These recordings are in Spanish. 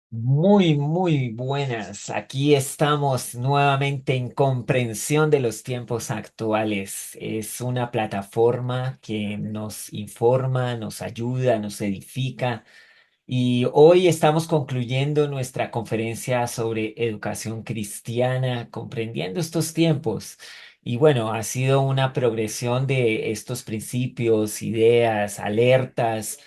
Muy buenas. Aquí estamos nuevamente en comprensión de los tiempos actuales. Es una plataforma que nos informa, nos ayuda, nos edifica. Y hoy estamos concluyendo nuestra conferencia sobre educación cristiana, comprendiendo estos tiempos. Y bueno, ha sido una progresión de estos principios, ideas, alertas,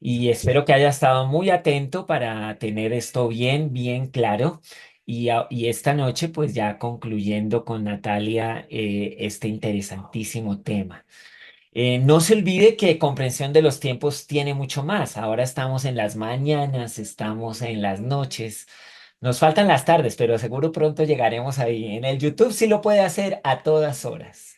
y espero que haya estado muy atento para tener esto bien claro. Y esta noche, pues ya concluyendo con Natalia este interesantísimo tema. No se olvide que comprensión de los tiempos tiene mucho más. Ahora estamos en las mañanas, estamos en las noches. Nos faltan las tardes, pero seguro pronto llegaremos ahí. En el YouTube sí lo puede hacer a todas horas.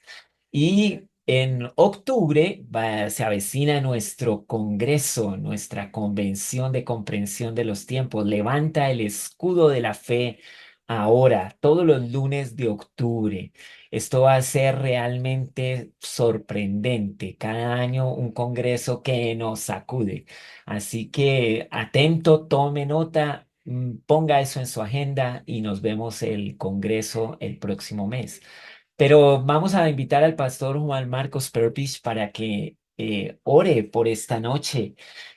Y en octubre se avecina nuestro congreso, nuestra convención de comprensión de los tiempos. Levanta el escudo de la fe ahora, todos los lunes de octubre. Esto va a ser realmente sorprendente. Cada año un congreso que nos sacude. Así que atento, tome nota, ponga eso en su agenda y nos vemos el congreso el próximo mes. Pero vamos a invitar al pastor Juan Marcos Perpich para que ore por esta noche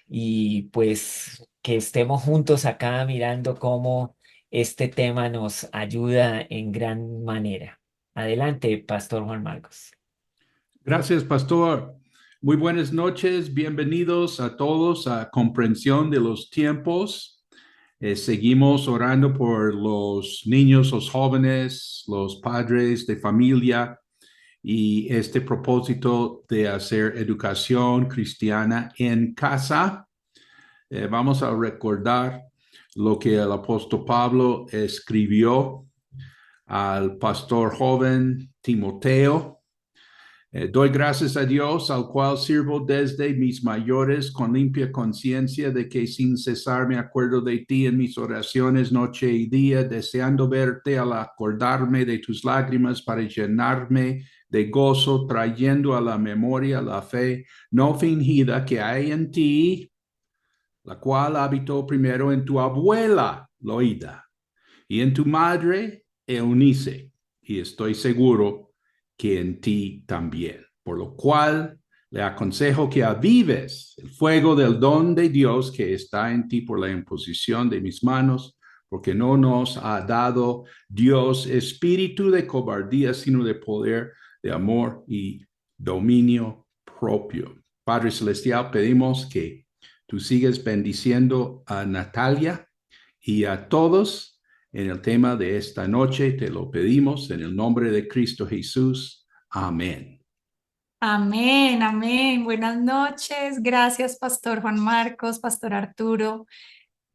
y pues que estemos juntos acá mirando cómo este tema nos ayuda en gran manera. Adelante, pastor Juan Marcos. Gracias, pastor. Muy buenas noches. Bienvenidos a todos a Comprensión de los Tiempos. Seguimos orando por los niños, los jóvenes, los padres de familia y este propósito de hacer educación cristiana en casa. Vamos a recordar lo que el apóstol Pablo escribió al pastor joven Timoteo. Doy gracias a Dios, al cual sirvo desde mis mayores con limpia conciencia de que sin cesar me acuerdo de ti en mis oraciones noche y día, deseando verte al acordarme de tus lágrimas para llenarme de gozo, trayendo a la memoria la fe no fingida que hay en ti, la cual habitó primero en tu abuela Loida y en tu madre Eunice, y estoy seguro que en ti también. Por lo cual le aconsejo que avives el fuego del don de Dios que está en ti por la imposición de mis manos, porque no nos ha dado Dios espíritu de cobardía, sino de poder, de amor y dominio propio. Padre Celestial, pedimos que tú sigas bendiciendo a Natalia y a todos en el tema de esta noche. Te lo pedimos en el nombre de Cristo Jesús. Amén. Amén, amén. Buenas noches. Gracias, Pastor Juan Marcos, Pastor Arturo.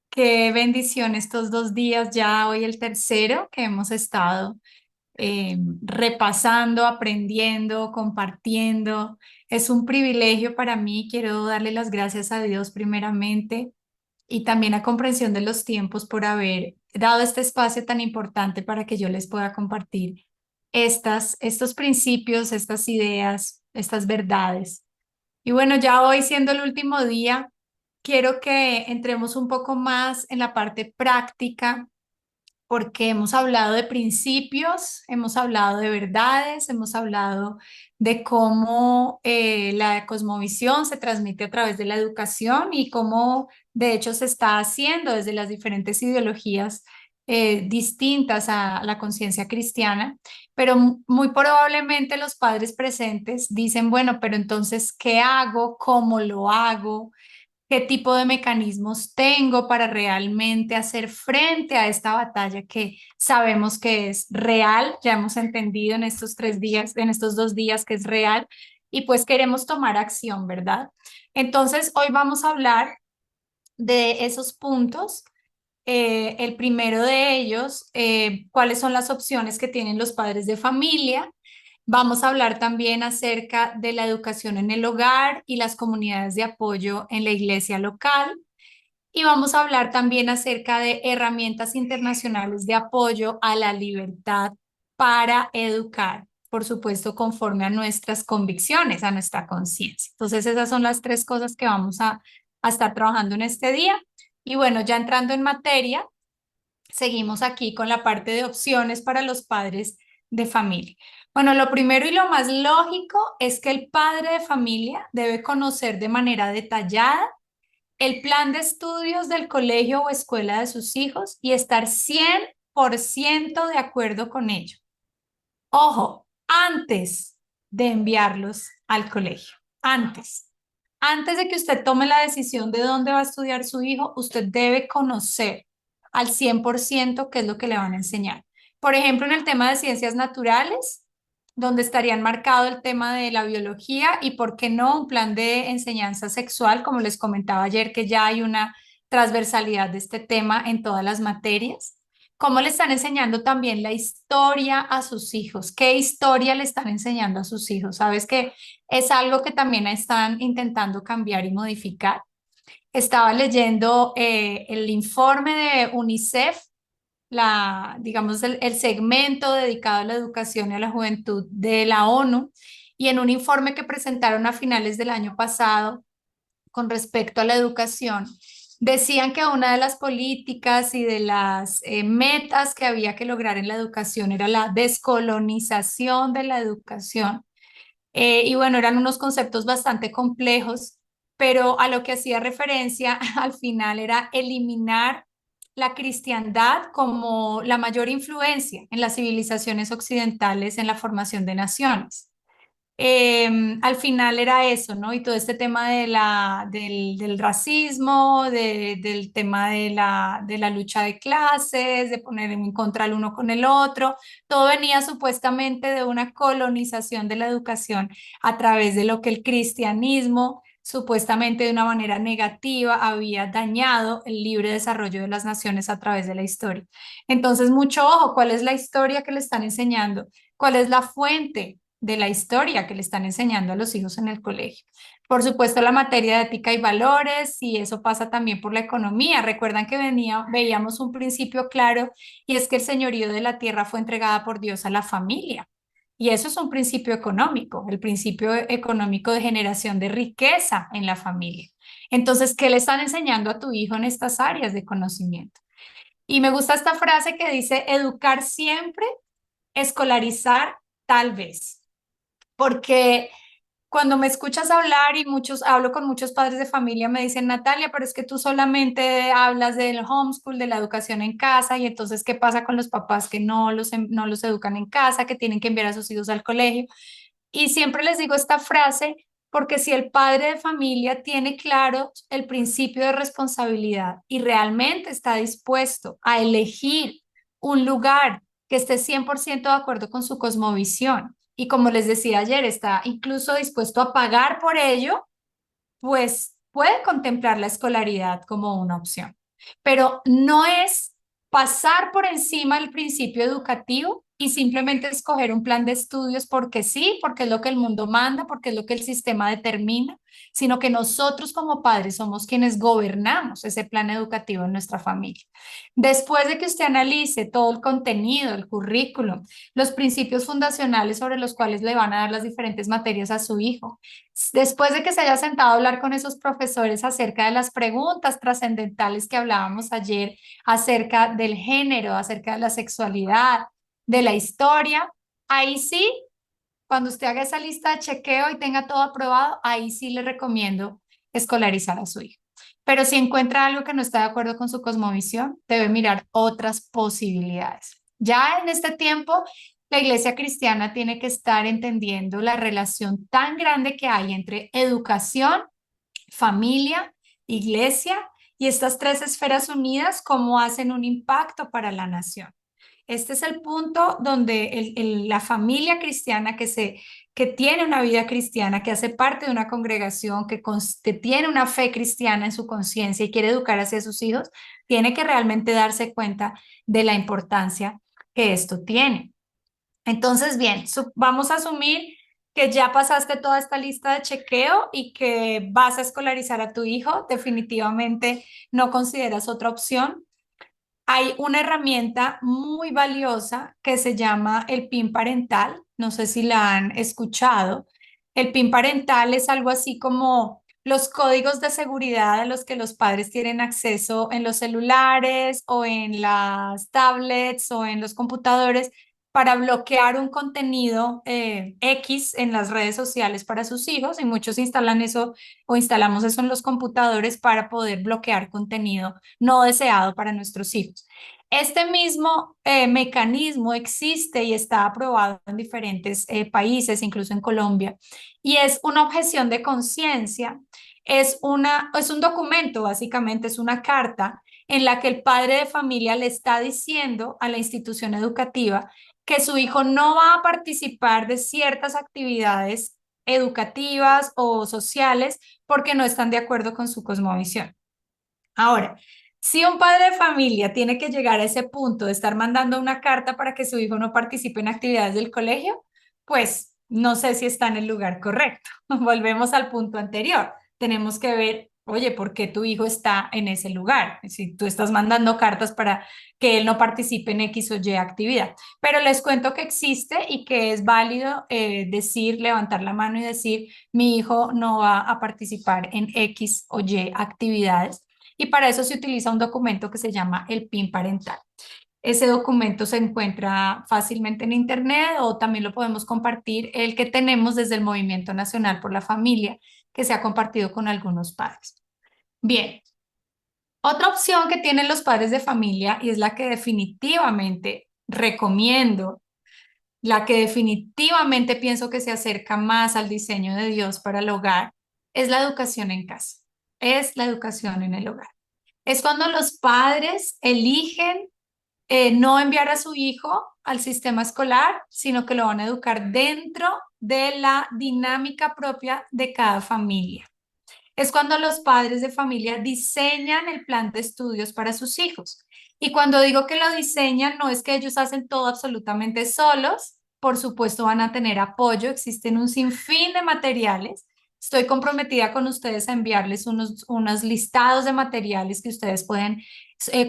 Qué bendición estos 2 días, ya hoy el tercero que hemos estado repasando, aprendiendo, compartiendo. Es un privilegio para mí. Quiero darle las gracias a Dios primeramente y también a Comprensión de los Tiempos por haber dado este espacio tan importante para que yo les pueda compartir estos principios, estas ideas, estas verdades. Y bueno, ya hoy siendo el último día, quiero que entremos un poco más en la parte práctica porque hemos hablado de principios, hemos hablado de verdades, hemos hablado de cómo la cosmovisión se transmite a través de la educación y cómo de hecho se está haciendo desde las diferentes ideologías distintas a la conciencia cristiana, pero muy probablemente los padres presentes dicen, bueno, pero entonces, ¿qué hago? ¿Cómo lo hago? ¿Qué tipo de mecanismos tengo para realmente hacer frente a esta batalla que sabemos que es real? Ya hemos entendido en estos 3 días, en estos 2 días que es real y pues queremos tomar acción, ¿verdad? Entonces, hoy vamos a hablar de esos puntos. El primero de ellos, cuáles son las opciones que tienen los padres de familia. Vamos a hablar también acerca de la educación en el hogar y las comunidades de apoyo en la iglesia local. Y vamos a hablar también acerca de herramientas internacionales de apoyo a la libertad para educar, por supuesto, conforme a nuestras convicciones, a nuestra conciencia. Entonces, esas son las tres cosas que vamos a estar trabajando en este día. Y bueno, ya entrando en materia, seguimos aquí con la parte de opciones para los padres de familia. Bueno, lo primero y lo más lógico es que el padre de familia debe conocer de manera detallada el plan de estudios del colegio o escuela de sus hijos y estar 100% de acuerdo con ello. Ojo, antes de enviarlos al colegio, antes de que usted tome la decisión de dónde va a estudiar su hijo, usted debe conocer al 100% qué es lo que le van a enseñar. Por ejemplo, en el tema de ciencias naturales, donde estarían marcado el tema de la biología y, ¿por qué no?, un plan de enseñanza sexual, como les comentaba ayer, que ya hay una transversalidad de este tema en todas las materias. ¿Cómo le están enseñando también la historia a sus hijos? ¿Qué historia le están enseñando a sus hijos? Sabes que es algo que también están intentando cambiar y modificar. Estaba leyendo el informe de UNICEF, digamos, el segmento dedicado a la educación y a la juventud de la ONU, y en un informe que presentaron a finales del año pasado con respecto a la educación, decían que una de las políticas y de las metas que había que lograr en la educación era la descolonización de la educación. Y bueno, eran unos conceptos bastante complejos, pero a lo que hacía referencia al final era eliminar la cristiandad como la mayor influencia en las civilizaciones occidentales en la formación de naciones. Al final era eso, ¿no? Y todo este tema del racismo, del tema de la lucha de clases, de poner en contra el uno con el otro, todo venía supuestamente de una colonización de la educación a través de lo que el cristianismo, supuestamente de una manera negativa, había dañado el libre desarrollo de las naciones a través de la historia. Entonces, mucho ojo, ¿cuál es la historia que le están enseñando? ¿Cuál es la fuente de la historia que le están enseñando a los hijos en el colegio? Por supuesto, la materia de ética y valores, y eso pasa también por la economía. Recuerdan que veíamos un principio claro, y es que el señorío de la tierra fue entregada por Dios a la familia. Y eso es un principio económico, el principio económico de generación de riqueza en la familia. Entonces, ¿qué le están enseñando a tu hijo en estas áreas de conocimiento? Y me gusta esta frase que dice: educar siempre, escolarizar tal vez. Porque cuando me escuchas hablar, y hablo con muchos padres de familia, me dicen: Natalia, pero es que tú solamente hablas del homeschool, de la educación en casa, y entonces, ¿qué pasa con los papás que no los educan en casa, que tienen que enviar a sus hijos al colegio? Y siempre les digo esta frase porque si el padre de familia tiene claro el principio de responsabilidad y realmente está dispuesto a elegir un lugar que esté 100% de acuerdo con su cosmovisión, y como les decía ayer, está incluso dispuesto a pagar por ello, pues puede contemplar la escolaridad como una opción. Pero no es pasar por encima del principio educativo y simplemente escoger un plan de estudios porque sí, porque es lo que el mundo manda, porque es lo que el sistema determina, sino que nosotros como padres somos quienes gobernamos ese plan educativo en nuestra familia. Después de que usted analice todo el contenido, el currículum, los principios fundacionales sobre los cuales le van a dar las diferentes materias a su hijo, después de que se haya sentado a hablar con esos profesores acerca de las preguntas trascendentales que hablábamos ayer, acerca del género, acerca de la sexualidad, de la historia, ahí sí, cuando usted haga esa lista de chequeo y tenga todo aprobado, ahí sí le recomiendo escolarizar a su hijo. Pero si encuentra algo que no está de acuerdo con su cosmovisión, debe mirar otras posibilidades. Ya en este tiempo, la iglesia cristiana tiene que estar entendiendo la relación tan grande que hay entre educación, familia, iglesia, y estas tres esferas unidas, cómo hacen un impacto para la nación. Este es el punto donde la familia cristiana que tiene una vida cristiana, que hace parte de una congregación, que tiene una fe cristiana en su conciencia y quiere educar hacia sus hijos, tiene que realmente darse cuenta de la importancia que esto tiene. Entonces, bien, vamos a asumir que ya pasaste toda esta lista de chequeo y que vas a escolarizar a tu hijo. Definitivamente no consideras otra opción. Hay una herramienta muy valiosa que se llama el PIN parental. No sé si la han escuchado. El PIN parental es algo así como los códigos de seguridad a los que los padres tienen acceso en los celulares o en las tablets o en los computadores para bloquear un contenido X en las redes sociales para sus hijos, y muchos instalan eso o instalamos eso en los computadores para poder bloquear contenido no deseado para nuestros hijos. Este mismo mecanismo existe y está aprobado en diferentes países, incluso en Colombia, y es una objeción de conciencia. Es un documento, básicamente, es una carta en la que el padre de familia le está diciendo a la institución educativa que su hijo no va a participar de ciertas actividades educativas o sociales porque no están de acuerdo con su cosmovisión. Ahora, si un padre de familia tiene que llegar a ese punto de estar mandando una carta para que su hijo no participe en actividades del colegio, pues no sé si está en el lugar correcto. Volvemos al punto anterior. Tenemos que ver, oye, ¿por qué tu hijo está en ese lugar? Si tú estás mandando cartas para que él no participe en X o Y actividad. Pero les cuento que existe y que es válido decir, levantar la mano y decir, mi hijo no va a participar en X o Y actividades, y para eso se utiliza un documento que se llama el PIN parental. Ese documento se encuentra fácilmente en internet o también lo podemos compartir, el que tenemos desde el Movimiento Nacional por la Familia, que se ha compartido con algunos padres. Bien, otra opción que tienen los padres de familia, y es la que definitivamente recomiendo, la que definitivamente pienso que se acerca más al diseño de Dios para el hogar, es la educación en casa, es la educación en el hogar. Es cuando los padres eligen no enviar a su hijo al sistema escolar, sino que lo van a educar dentro de la dinámica propia de cada familia. Es cuando los padres de familia diseñan el plan de estudios para sus hijos. Y cuando digo que lo diseñan, no es que ellos hacen todo absolutamente solos. Por supuesto, van a tener apoyo. Existen un sinfín de materiales. Estoy comprometida con ustedes a enviarles unos listados de materiales que ustedes pueden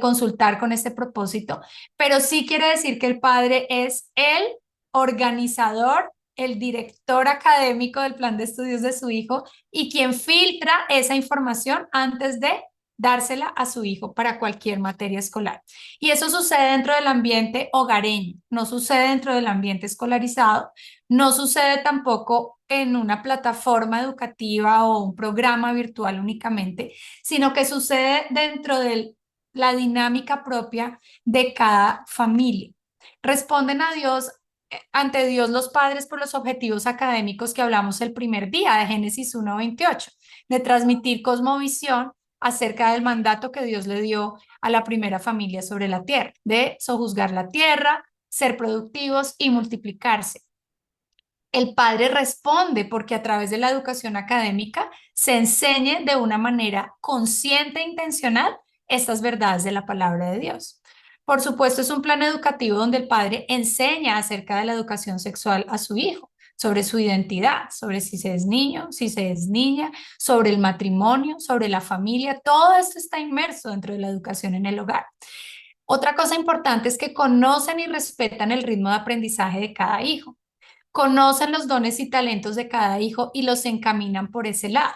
consultar con este propósito. Pero sí quiere decir que el padre es el organizador, el director académico del plan de estudios de su hijo y quien filtra esa información antes de dársela a su hijo para cualquier materia escolar. Y eso sucede dentro del ambiente hogareño, no sucede dentro del ambiente escolarizado, no sucede tampoco en una plataforma educativa o un programa virtual únicamente, sino que sucede dentro de la dinámica propia de cada familia. Responden a Dios, ante Dios los padres, por los objetivos académicos que hablamos el primer día de Génesis 1:28, de transmitir cosmovisión acerca del mandato que Dios le dio a la primera familia sobre la tierra, de sojuzgar la tierra, ser productivos y multiplicarse. El padre responde porque a través de la educación académica se enseñe de una manera consciente e intencional estas verdades de la palabra de Dios. Por supuesto, es un plan educativo donde el padre enseña acerca de la educación sexual a su hijo, sobre su identidad, sobre si se es niño, si se es niña, sobre el matrimonio, sobre la familia. Todo esto está inmerso dentro de la educación en el hogar. Otra cosa importante es que conocen y respetan el ritmo de aprendizaje de cada hijo, conocen los dones y talentos de cada hijo y los encaminan por ese lado.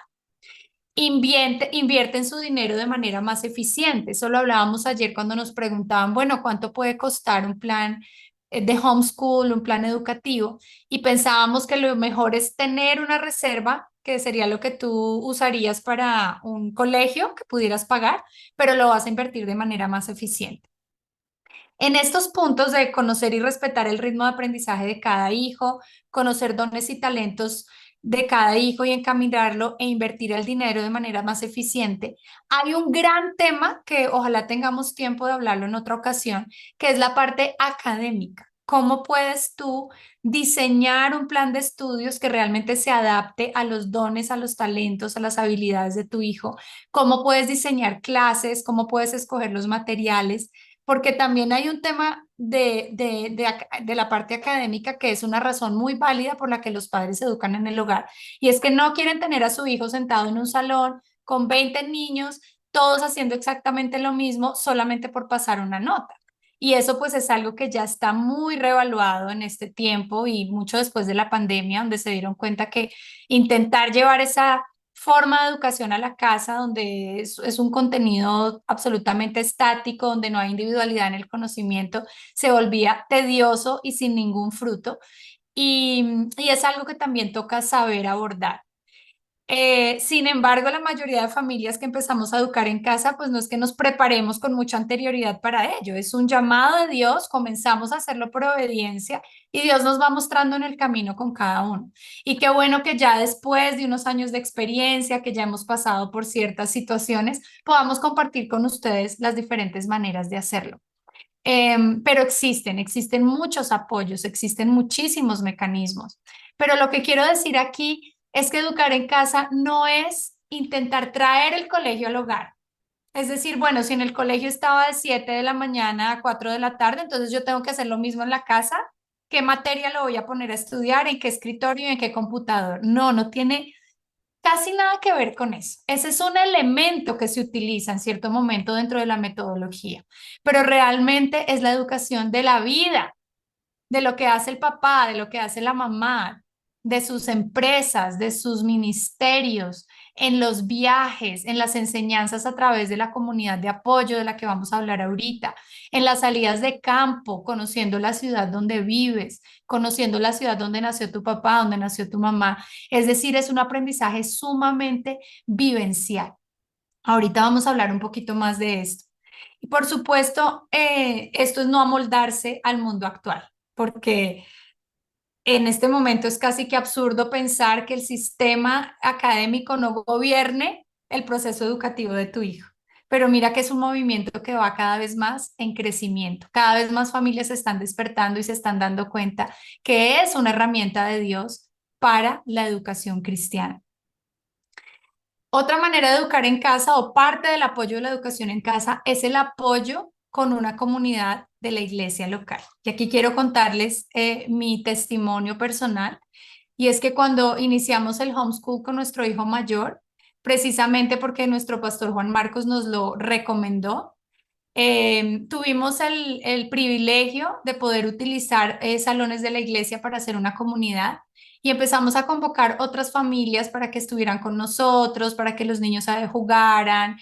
Invierten su dinero de manera más eficiente. Eso lo hablábamos ayer cuando nos preguntaban, bueno, ¿cuánto puede costar un plan de homeschool, un plan educativo? Y pensábamos que lo mejor es tener una reserva, que sería lo que tú usarías para un colegio que pudieras pagar, pero lo vas a invertir de manera más eficiente. En estos puntos de conocer y respetar el ritmo de aprendizaje de cada hijo, conocer dones y talentos de cada hijo y encaminarlo e invertir el dinero de manera más eficiente, hay un gran tema que ojalá tengamos tiempo de hablarlo en otra ocasión, que es la parte académica. ¿Cómo puedes tú diseñar un plan de estudios que realmente se adapte a los dones, a los talentos, a las habilidades de tu hijo? ¿Cómo puedes diseñar clases? ¿Cómo puedes escoger los materiales? Porque también hay un tema de la parte académica que es una razón muy válida por la que los padres se educan en el hogar, y es que no quieren tener a su hijo sentado en un salón con 20 niños, todos haciendo exactamente lo mismo solamente por pasar una nota. Y eso pues es algo que ya está muy revaluado en este tiempo y mucho después de la pandemia, donde se dieron cuenta que intentar llevar esa forma de educación a la casa, donde es un contenido absolutamente estático, donde no hay individualidad en el conocimiento, se volvía tedioso y sin ningún fruto. Y es algo que también toca saber abordar. Sin embargo, la mayoría de familias que empezamos a educar en casa, pues no es que nos preparemos con mucha anterioridad para ello, es un llamado de Dios, comenzamos a hacerlo por obediencia y Dios nos va mostrando en el camino con cada uno. Y qué bueno que ya después de unos años de experiencia, que ya hemos pasado por ciertas situaciones, podamos compartir con ustedes las diferentes maneras de hacerlo. Pero existen muchos apoyos, existen muchísimos mecanismos. Pero lo que quiero decir aquí es que educar en casa no es intentar traer el colegio al hogar. Es decir, bueno, si en el colegio estaba de 7 de la mañana a 4 de la tarde, entonces yo tengo que hacer lo mismo en la casa. ¿Qué materia lo voy a poner a estudiar? ¿En qué escritorio? ¿En qué computador? No, no tiene casi nada que ver con eso. Ese es un elemento que se utiliza en cierto momento dentro de la metodología, pero realmente es la educación de la vida, de lo que hace el papá, de lo que hace la mamá, de sus empresas, de sus ministerios, en los viajes, en las enseñanzas a través de la comunidad de apoyo de la que vamos a hablar ahorita, en las salidas de campo, conociendo la ciudad donde vives, conociendo la ciudad donde nació tu papá, donde nació tu mamá. Es decir, es un aprendizaje sumamente vivencial. Ahorita vamos a hablar un poquito más de esto. Y por supuesto, esto es no amoldarse al mundo actual, porque en este momento es casi que absurdo pensar que el sistema académico no gobierne el proceso educativo de tu hijo. Pero mira que es un movimiento que va cada vez más en crecimiento. Cada vez más familias se están despertando y se están dando cuenta que es una herramienta de Dios para la educación cristiana. Otra manera de educar en casa o parte del apoyo de la educación en casa es el apoyo con una comunidad de la iglesia local. Y aquí quiero contarles mi testimonio personal. Y es que cuando iniciamos el homeschool con nuestro hijo mayor, precisamente porque nuestro pastor Juan Marcos nos lo recomendó, tuvimos el privilegio de poder utilizar salones de la iglesia para hacer una comunidad y empezamos a convocar otras familias para que estuvieran con nosotros, para que los niños jugaran,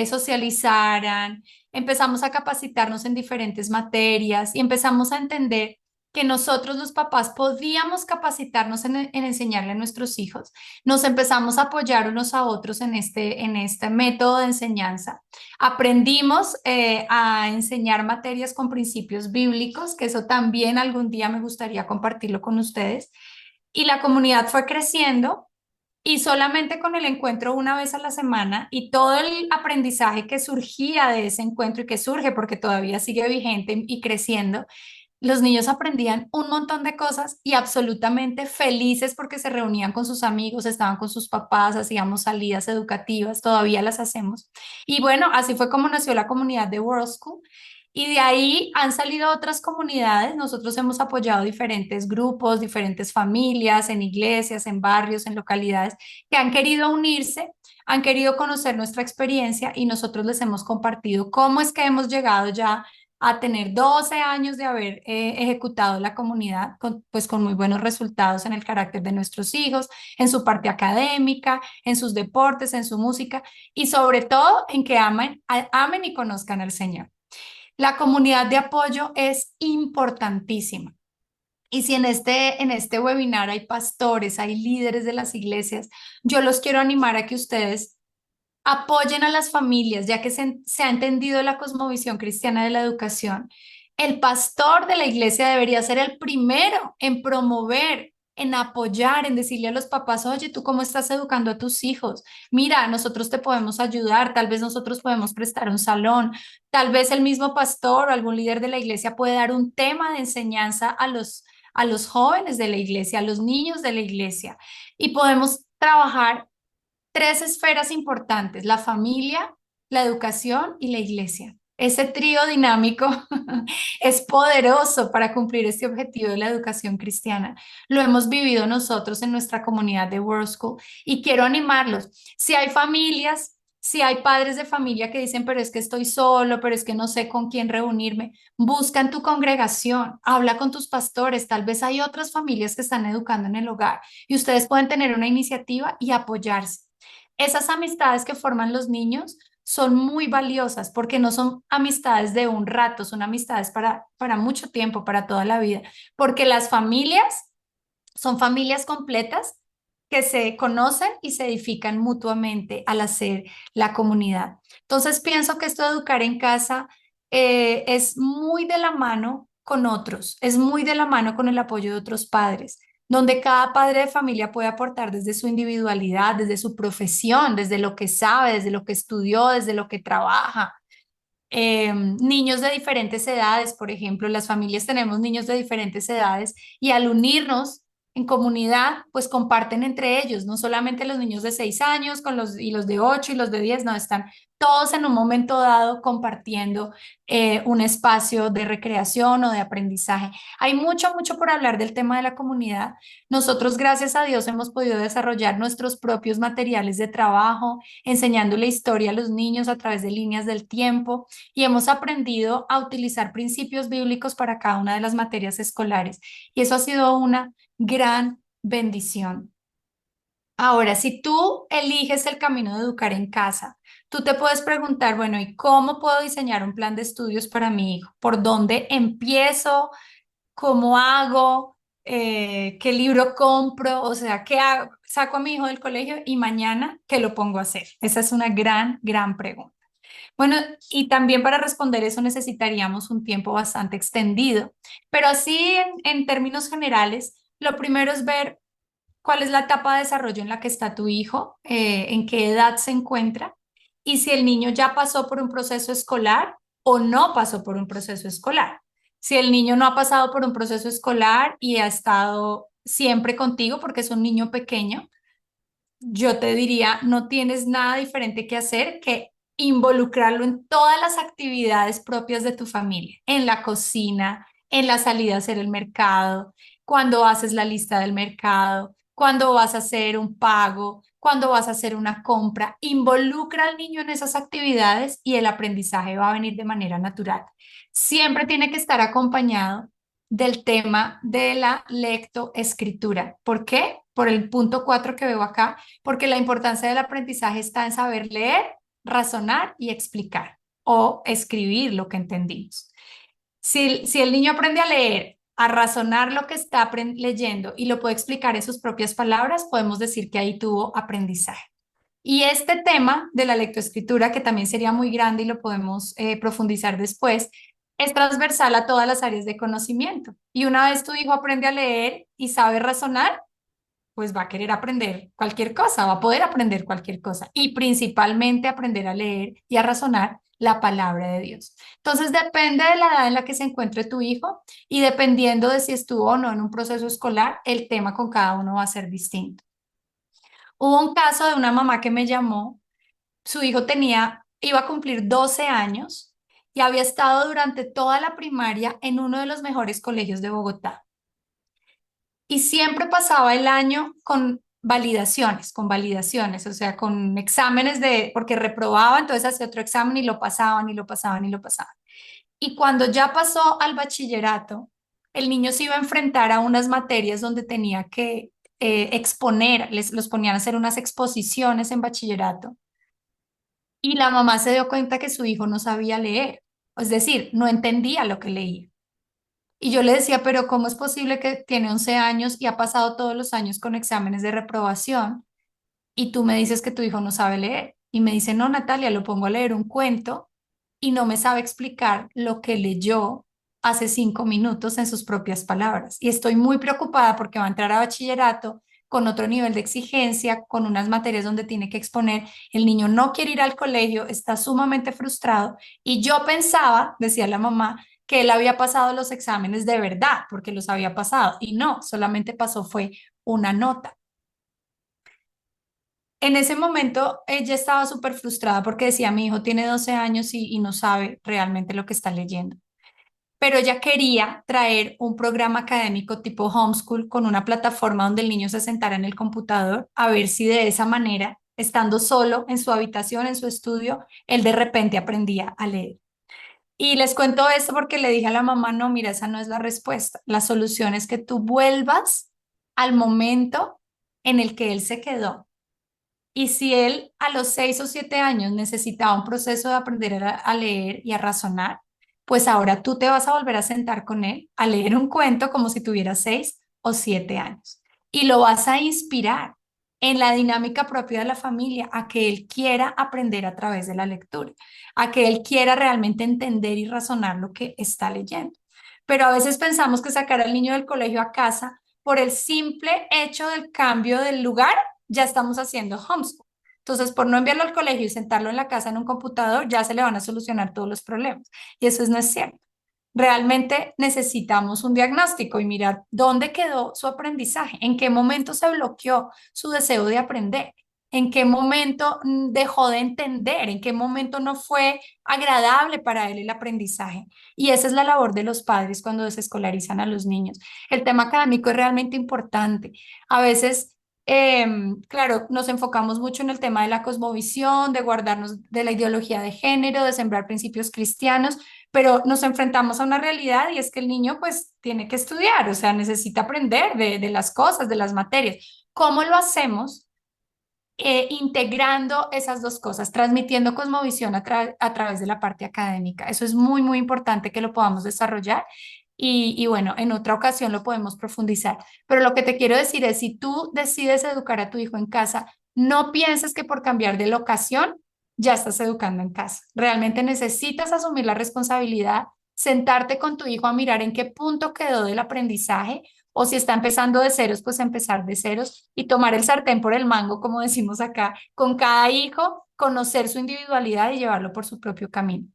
socializaran. Empezamos a capacitarnos en diferentes materias y empezamos a entender que nosotros los papás podíamos capacitarnos en enseñarle a nuestros hijos. Nos empezamos a apoyar unos a otros en este método de enseñanza. Aprendimos a enseñar materias con principios bíblicos, que eso también algún día me gustaría compartirlo con ustedes. Y la comunidad fue creciendo y solamente con el encuentro una vez a la semana y todo el aprendizaje que surgía de ese encuentro y que surge porque todavía sigue vigente y creciendo, los niños aprendían un montón de cosas y absolutamente felices porque se reunían con sus amigos, estaban con sus papás, hacíamos salidas educativas, todavía las hacemos. Y bueno, así fue como nació la comunidad de World School. Y de ahí han salido otras comunidades. Nosotros hemos apoyado diferentes grupos, diferentes familias, en iglesias, en barrios, en localidades que han querido unirse, han querido conocer nuestra experiencia y nosotros les hemos compartido cómo es que hemos llegado ya a tener 12 años de haber ejecutado la comunidad, pues con muy buenos resultados en el carácter de nuestros hijos, en su parte académica, en sus deportes, en su música y sobre todo en que amen y conozcan al Señor. La comunidad de apoyo es importantísima. Y si en este webinar hay pastores, hay líderes de las iglesias, yo los quiero animar a que ustedes apoyen a las familias, ya que se ha entendido la cosmovisión cristiana de la educación. El pastor de la iglesia debería ser el primero en promover, en apoyar, en decirle a los papás, oye, ¿tú cómo estás educando a tus hijos? Mira, nosotros te podemos ayudar, tal vez nosotros podemos prestar un salón, tal vez el mismo pastor o algún líder de la iglesia puede dar un tema de enseñanza a los jóvenes de la iglesia, a los niños de la iglesia, y podemos trabajar tres esferas importantes: la familia, la educación y la iglesia. Ese trío dinámico es poderoso para cumplir este objetivo de la educación cristiana. Lo hemos vivido nosotros en nuestra comunidad de World School y quiero animarlos. Si hay familias, si hay padres de familia que dicen, pero es que estoy solo, pero es que no sé con quién reunirme, busca en tu congregación, habla con tus pastores, tal vez hay otras familias que están educando en el hogar y ustedes pueden tener una iniciativa y apoyarse. Esas amistades que forman los niños son muy valiosas porque no son amistades de un rato, son amistades para mucho tiempo, para toda la vida, porque las familias son familias completas que se conocen y se edifican mutuamente al hacer la comunidad. Entonces pienso que esto de educar en casa es muy de la mano con otros, es muy de la mano con el apoyo de otros padres, donde cada padre de familia puede aportar desde su individualidad, desde su profesión, desde lo que sabe, desde lo que estudió, desde lo que trabaja. Niños de diferentes edades, por ejemplo, las familias tenemos niños de diferentes edades y al unirnos en comunidad, pues comparten entre ellos, no solamente los niños de 6 años y los de 8 y los de 10, no, están todos en un momento dado compartiendo un espacio de recreación o de aprendizaje. Hay mucho, mucho por hablar del tema de la comunidad. Nosotros, gracias a Dios, hemos podido desarrollar nuestros propios materiales de trabajo, enseñándole historia a los niños a través de líneas del tiempo y hemos aprendido a utilizar principios bíblicos para cada una de las materias escolares. Y eso ha sido una gran bendición. Ahora, si tú eliges el camino de educar en casa, tú te puedes preguntar, bueno, ¿y cómo puedo diseñar un plan de estudios para mi hijo? ¿Por dónde empiezo? ¿Cómo hago? ¿Qué libro compro? O sea, ¿qué hago? Saco a mi hijo del colegio y mañana, ¿qué lo pongo a hacer? Esa es una gran, gran pregunta. Bueno, y también para responder eso necesitaríamos un tiempo bastante extendido, pero así en términos generales, lo primero es ver cuál es la etapa de desarrollo en la que está tu hijo, en qué edad se encuentra y si el niño ya pasó por un proceso escolar o no pasó por un proceso escolar. Si el niño no ha pasado por un proceso escolar y ha estado siempre contigo porque es un niño pequeño, yo te diría, no tienes nada diferente que hacer que involucrarlo en todas las actividades propias de tu familia, en la cocina, en la salida a hacer el mercado, cuando haces la lista del mercado, cuando vas a hacer un pago, cuando vas a hacer una compra. Involucra al niño en esas actividades y el aprendizaje va a venir de manera natural. Siempre tiene que estar acompañado del tema de la lectoescritura. ¿Por qué? Por el punto 4 que veo acá, porque la importancia del aprendizaje está en saber leer, razonar y explicar o escribir lo que entendimos. Si el niño aprende a leer, a razonar lo que está leyendo y lo puede explicar en sus propias palabras, podemos decir que ahí tuvo aprendizaje. Y este tema de la lectoescritura, que también sería muy grande y lo podemos profundizar después, es transversal a todas las áreas de conocimiento. Y una vez tu hijo aprende a leer y sabe razonar, pues va a querer aprender cualquier cosa, va a poder aprender cualquier cosa y principalmente aprender a leer y a razonar la palabra de Dios. Entonces depende de la edad en la que se encuentre tu hijo y dependiendo de si estuvo o no en un proceso escolar, el tema con cada uno va a ser distinto. Hubo un caso de una mamá que me llamó, su hijo iba a cumplir 12 años y había estado durante toda la primaria en uno de los mejores colegios de Bogotá. Y siempre pasaba el año con validaciones, o sea, con exámenes porque reprobaba, entonces hacía otro examen y lo pasaban y lo pasaban y lo pasaban. Y cuando ya pasó al bachillerato, el niño se iba a enfrentar a unas materias donde tenía que exponer, los ponían a hacer unas exposiciones en bachillerato. Y la mamá se dio cuenta que su hijo no sabía leer, es decir, no entendía lo que leía. Y yo le decía, pero ¿cómo es posible que tiene 11 años y ha pasado todos los años con exámenes de reprobación y tú me dices que tu hijo no sabe leer? Y me dice, no, Natalia, lo pongo a leer un cuento y no me sabe explicar lo que leyó hace 5 minutos en sus propias palabras. Y estoy muy preocupada porque va a entrar a bachillerato con otro nivel de exigencia, con unas materias donde tiene que exponer. El niño no quiere ir al colegio, está sumamente frustrado. Y yo pensaba, decía la mamá, que él había pasado los exámenes de verdad, porque los había pasado. Y no, solamente pasó fue una nota. En ese momento ella estaba súper frustrada porque decía, mi hijo tiene 12 años y no sabe realmente lo que está leyendo. Pero ella quería traer un programa académico tipo homeschool con una plataforma donde el niño se sentara en el computador a ver si de esa manera, estando solo en su habitación, en su estudio, él de repente aprendía a leer. Y les cuento esto porque le dije a la mamá, no, mira, esa no es la respuesta. La solución es que tú vuelvas al momento en el que él se quedó Y si él a los 6 o 7 años necesitaba un proceso de aprender a leer y a razonar, pues ahora tú te vas a volver a sentar con él a leer un cuento como si tuviera 6 o 7 años. Y lo vas a inspirar en la dinámica propia de la familia, a que él quiera aprender a través de la lectura, a que él quiera realmente entender y razonar lo que está leyendo. Pero a veces pensamos que sacar al niño del colegio a casa por el simple hecho del cambio del lugar, ya estamos haciendo homeschool. Entonces, por no enviarlo al colegio y sentarlo en la casa en un computador, ya se le van a solucionar todos los problemas. Y eso no es cierto. Realmente necesitamos un diagnóstico y mirar dónde quedó su aprendizaje, en qué momento se bloqueó su deseo de aprender, en qué momento dejó de entender, en qué momento no fue agradable para él el aprendizaje. Y esa es la labor de los padres cuando desescolarizan a los niños. El tema académico es realmente importante. A veces claro, nos enfocamos mucho en el tema de la cosmovisión, de guardarnos de la ideología de género, de sembrar principios cristianos, pero nos enfrentamos a una realidad y es que el niño pues tiene que estudiar, o sea, necesita aprender de las cosas, de las materias. ¿Cómo lo hacemos? Integrando esas dos cosas, transmitiendo cosmovisión a través de la parte académica. Eso es muy, muy importante que lo podamos desarrollar y bueno, en otra ocasión lo podemos profundizar. Pero lo que te quiero decir es, si tú decides educar a tu hijo en casa, no pienses que por cambiar de locación ya estás educando en casa. Realmente necesitas asumir la responsabilidad, sentarte con tu hijo a mirar en qué punto quedó del aprendizaje o si está empezando de ceros, pues empezar de ceros y tomar el sartén por el mango, como decimos acá, con cada hijo, conocer su individualidad y llevarlo por su propio camino.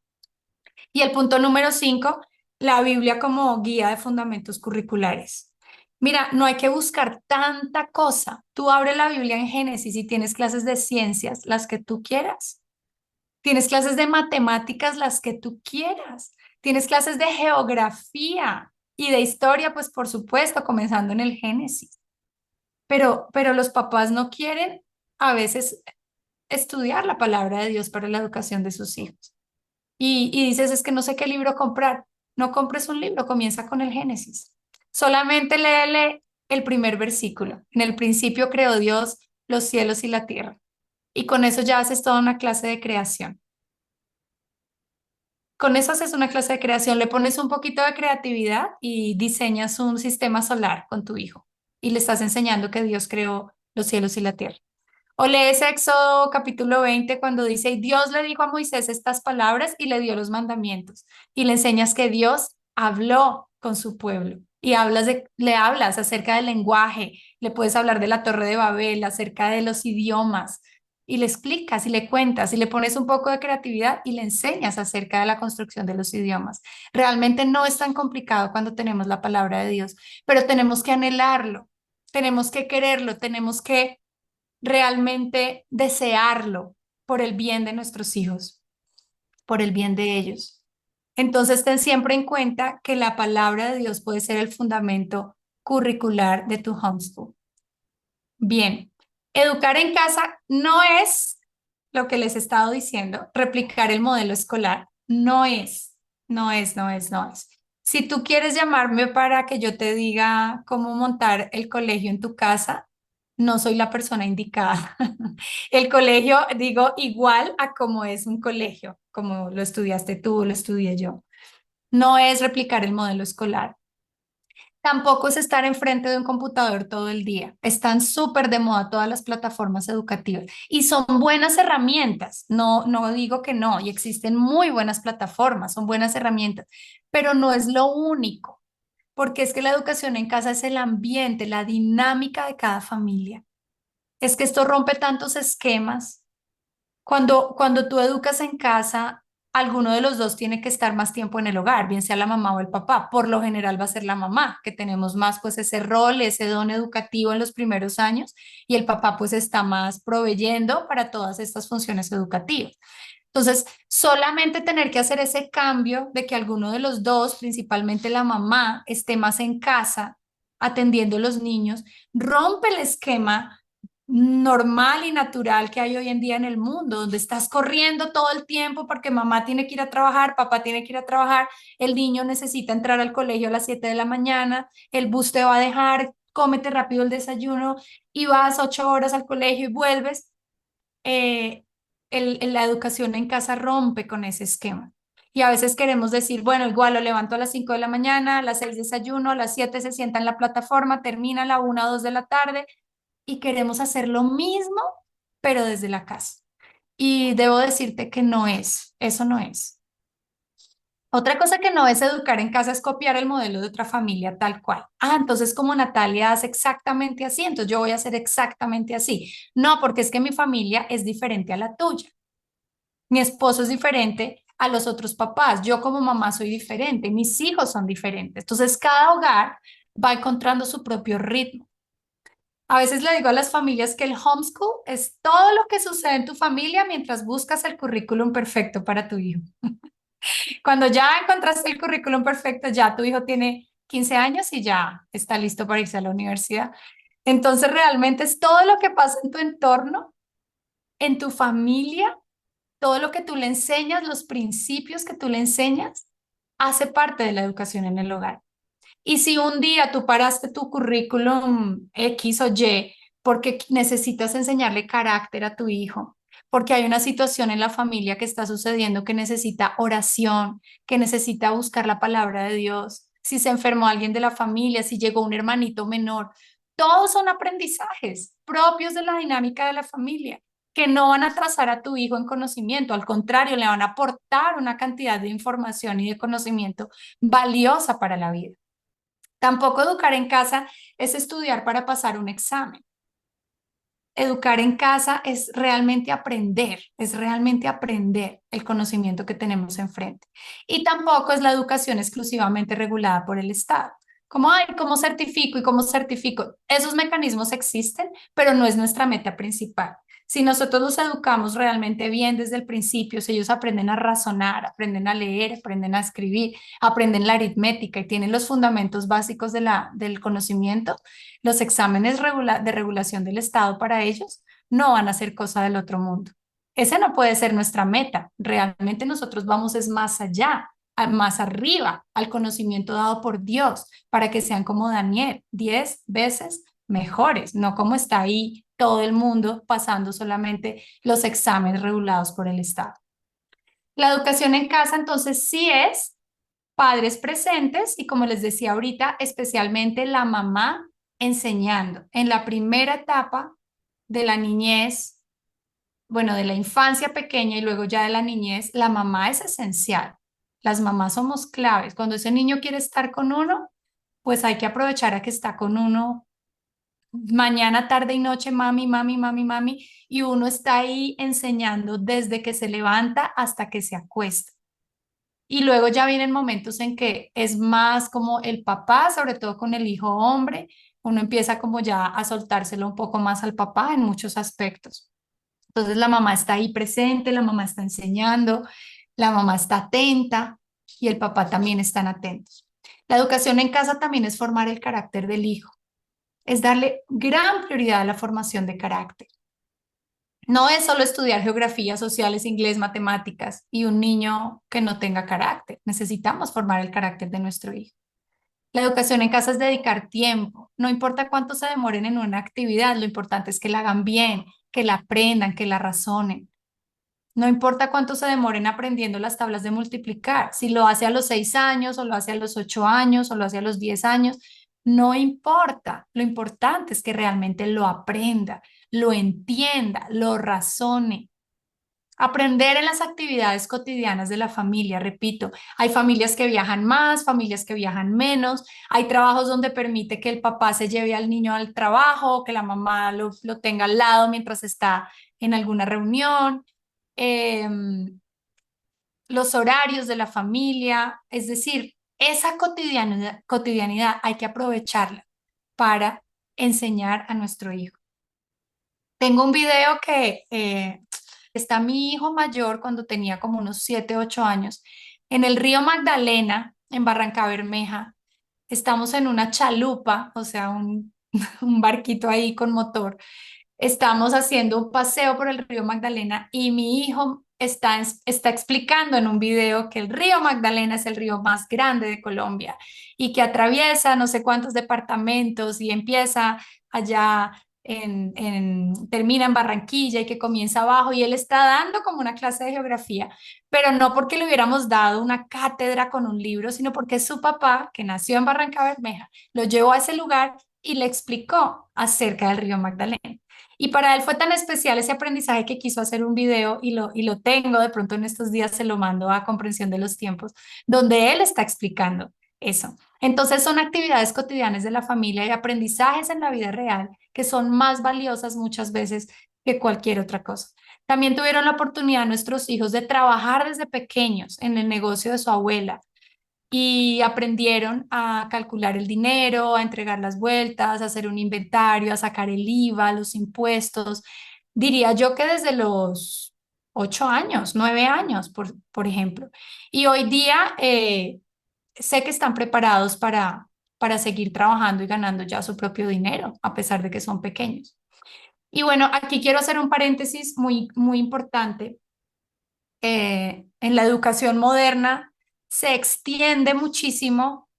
Y el punto número 5, la Biblia como guía de fundamentos curriculares. Mira, no hay que buscar tanta cosa. Tú abres la Biblia en Génesis y tienes clases de ciencias, las que tú quieras. Tienes clases de matemáticas, las que tú quieras. Tienes clases de geografía y de historia, pues por supuesto, comenzando en el Génesis. Pero los papás no quieren a veces estudiar la palabra de Dios para la educación de sus hijos. Y dices, es que no sé qué libro comprar. No compres un libro, comienza con el Génesis. Solamente léele el primer versículo. En el principio creó Dios los cielos y la tierra. Y con eso ya haces toda una clase de creación. Con eso haces una clase de creación, le pones un poquito de creatividad y diseñas un sistema solar con tu hijo. Y le estás enseñando que Dios creó los cielos y la tierra. O lees Éxodo capítulo 20 cuando dice, y Dios le dijo a Moisés estas palabras y le dio los mandamientos. Y le enseñas que Dios habló con su pueblo. Y le hablas acerca del lenguaje, le puedes hablar de la Torre de Babel, acerca de los idiomas, y le explicas y le cuentas y le pones un poco de creatividad y le enseñas acerca de la construcción de los idiomas. Realmente no es tan complicado cuando tenemos la palabra de Dios, pero tenemos que anhelarlo, tenemos que quererlo, tenemos que realmente desearlo por el bien de nuestros hijos, por el bien de ellos. Entonces, ten siempre en cuenta que la palabra de Dios puede ser el fundamento curricular de tu homeschool. Bien, educar en casa no es lo que les he estado diciendo, replicar el modelo escolar. No es. Si tú quieres llamarme para que yo te diga cómo montar el colegio en tu casa, no soy la persona indicada. El colegio, digo, igual a como es un colegio, como lo estudiaste tú, lo estudié yo. No es replicar el modelo escolar. Tampoco es estar enfrente de un computador todo el día. Están súper de moda todas las plataformas educativas y son buenas herramientas. No digo que no, y existen muy buenas plataformas, son buenas herramientas, pero no es lo único, porque es que la educación en casa es el ambiente, la dinámica de cada familia. Es que esto rompe tantos esquemas. Cuando tú educas en casa, alguno de los dos tiene que estar más tiempo en el hogar, bien sea la mamá o el papá. Por lo general va a ser la mamá, que tenemos más pues ese rol, ese don educativo en los primeros años, y el papá pues está más proveyendo para todas estas funciones educativas. Entonces, solamente tener que hacer ese cambio de que alguno de los dos, principalmente la mamá, esté más en casa atendiendo a los niños, rompe el esquema normal y natural que hay hoy en día en el mundo, donde estás corriendo todo el tiempo porque mamá tiene que ir a trabajar, papá tiene que ir a trabajar, el niño necesita entrar al colegio a las 7 de la mañana, el bus te va a dejar, cómete rápido el desayuno y vas 8 horas al colegio y vuelves. la educación en casa rompe con ese esquema. Y a veces queremos decir, bueno, igual lo levanto a las 5 de la mañana, a las 6 desayuno, a las 7 se sienta en la plataforma, termina a la 1 o 2 de la tarde y queremos hacer lo mismo, pero desde la casa. Y debo decirte que no es, eso no es. Otra cosa que no es educar en casa es copiar el modelo de otra familia tal cual. Ah, entonces como Natalia hace exactamente así, entonces yo voy a hacer exactamente así. No, porque es que mi familia es diferente a la tuya. Mi esposo es diferente a los otros papás. Yo como mamá soy diferente, mis hijos son diferentes. Entonces cada hogar va encontrando su propio ritmo. A veces le digo a las familias que el homeschool es todo lo que sucede en tu familia mientras buscas el currículum perfecto para tu hijo. Cuando ya encontraste el currículum perfecto, ya tu hijo tiene 15 años y ya está listo para irse a la universidad. Entonces realmente es todo lo que pasa en tu entorno, en tu familia, todo lo que tú le enseñas, los principios que tú le enseñas, hace parte de la educación en el hogar. Y si un día tú paraste tu currículum X o Y porque necesitas enseñarle carácter a tu hijo, porque hay una situación en la familia que está sucediendo que necesita oración, que necesita buscar la palabra de Dios, si se enfermó alguien de la familia, si llegó un hermanito menor, todos son aprendizajes propios de la dinámica de la familia que no van a atrasar a tu hijo en conocimiento, al contrario, le van a aportar una cantidad de información y de conocimiento valiosa para la vida. Tampoco educar en casa es estudiar para pasar un examen. Educar en casa es realmente aprender el conocimiento que tenemos enfrente. Y tampoco es la educación exclusivamente regulada por el Estado. Como, ay, ¿cómo certifico y cómo certifico? Esos mecanismos existen, pero no es nuestra meta principal. Si nosotros los educamos realmente bien desde el principio, si ellos aprenden a razonar, aprenden a leer, aprenden a escribir, aprenden la aritmética y tienen los fundamentos básicos del conocimiento, los exámenes de regulación del Estado para ellos no van a ser cosa del otro mundo. Ese no puede ser nuestra meta. Realmente nosotros vamos es más allá, más arriba, al conocimiento dado por Dios, para que sean como Daniel, 10 veces mejores, no como está ahí todo el mundo pasando solamente los exámenes regulados por el Estado. La educación en casa entonces sí es padres presentes y como les decía ahorita, especialmente la mamá enseñando en la primera etapa de la niñez, bueno, de la infancia pequeña y luego ya de la niñez, la mamá es esencial. Las mamás somos claves. Cuando ese niño quiere estar con uno, pues hay que aprovechar a que está con uno mañana, tarde y noche, mami, mami, mami, mami, y uno está ahí enseñando desde que se levanta hasta que se acuesta. Y luego ya vienen momentos en que es más como el papá, sobre todo con el hijo hombre, uno empieza como ya a soltárselo un poco más al papá en muchos aspectos. Entonces la mamá está ahí presente, la mamá está enseñando, la mamá está atenta y el papá también están atentos. La educación en casa también es formar el carácter del hijo, es darle gran prioridad a la formación de carácter. No es solo estudiar geografía, sociales, inglés, matemáticas y un niño que no tenga carácter. Necesitamos formar el carácter de nuestro hijo. La educación en casa es dedicar tiempo. No importa cuánto se demoren en una actividad, lo importante es que la hagan bien, que la aprendan, que la razonen. No importa cuánto se demoren aprendiendo las tablas de multiplicar. Si lo hace a los 6 años o lo hace a los 8 años o lo hace a los 10 años, no importa. Lo importante es que realmente lo aprenda, lo entienda, lo razone. Aprender en las actividades cotidianas de la familia, repito, hay familias que viajan más, familias que viajan menos, hay trabajos donde permite que el papá se lleve al niño al trabajo, que la mamá lo tenga al lado mientras está en alguna reunión, los horarios de la familia, es decir, esa cotidianidad hay que aprovecharla para enseñar a nuestro hijo. Tengo un video que está mi hijo mayor cuando tenía como unos 7, 8 años en el río Magdalena, en Barranca Bermeja. Estamos en una chalupa, o sea, un barquito ahí con motor. Estamos haciendo un paseo por el río Magdalena y mi hijo está explicando en un video que el río Magdalena es el río más grande de Colombia y que atraviesa no sé cuántos departamentos y empieza allá termina en Barranquilla y que comienza abajo, y él está dando como una clase de geografía, pero no porque le hubiéramos dado una cátedra con un libro, sino porque su papá, que nació en Barranca Bermeja, lo llevó a ese lugar y le explicó acerca del río Magdalena. Y para él fue tan especial ese aprendizaje que quiso hacer un video, y lo tengo, de pronto en estos días se lo mando a Comprensión de los Tiempos, donde él está explicando eso. Entonces son actividades cotidianas de la familia y aprendizajes en la vida real que son más valiosas muchas veces que cualquier otra cosa. También tuvieron la oportunidad nuestros hijos de trabajar desde pequeños en el negocio de su abuela y aprendieron a calcular el dinero, a entregar las vueltas, a hacer un inventario, a sacar el IVA, los impuestos. Diría yo que desde los 8 años, 9 años, por ejemplo. Y hoy día sé que están preparados para seguir trabajando y ganando ya su propio dinero, a pesar de que son pequeños. Y bueno, aquí quiero hacer un paréntesis muy, muy importante. En la educación moderna se extiende muchísimo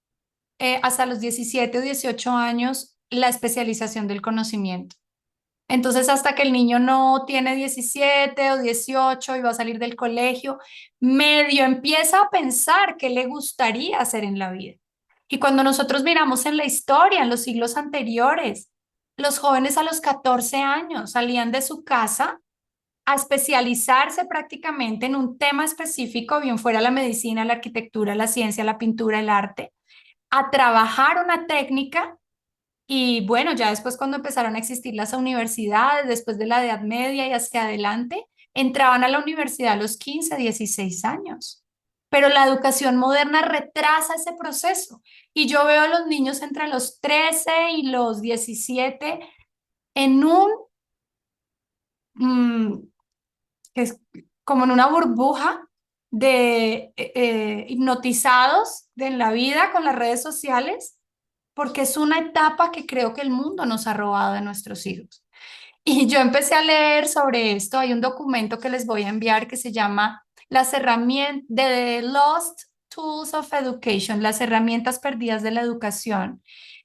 hasta los 17 o 18 años la especialización del conocimiento. Entonces, hasta que el niño no tiene 17 o 18 y va a salir del colegio, medio empieza a pensar qué le gustaría hacer en la vida. Y cuando nosotros miramos en la historia, en los siglos anteriores, los jóvenes a los 14 años salían de su casa a especializarse prácticamente en un tema específico, bien fuera la medicina, la arquitectura, la ciencia, la pintura, el arte, a trabajar una técnica. Y bueno, ya después cuando empezaron a existir las universidades, después de la Edad Media y hacia adelante, entraban a la universidad a los 15, 16 años. Pero la educación moderna retrasa ese proceso. Y yo veo a los niños entre los 13 y los 17 en mm, es como en una burbuja de hipnotizados de la vida con las redes sociales, porque es una etapa que creo que el mundo nos ha robado de nuestros hijos. Y yo empecé a leer sobre esto. Hay un documento que les voy a enviar que se llama Las herramientas The Lost Tools of Education, las herramientas perdidas de la educación.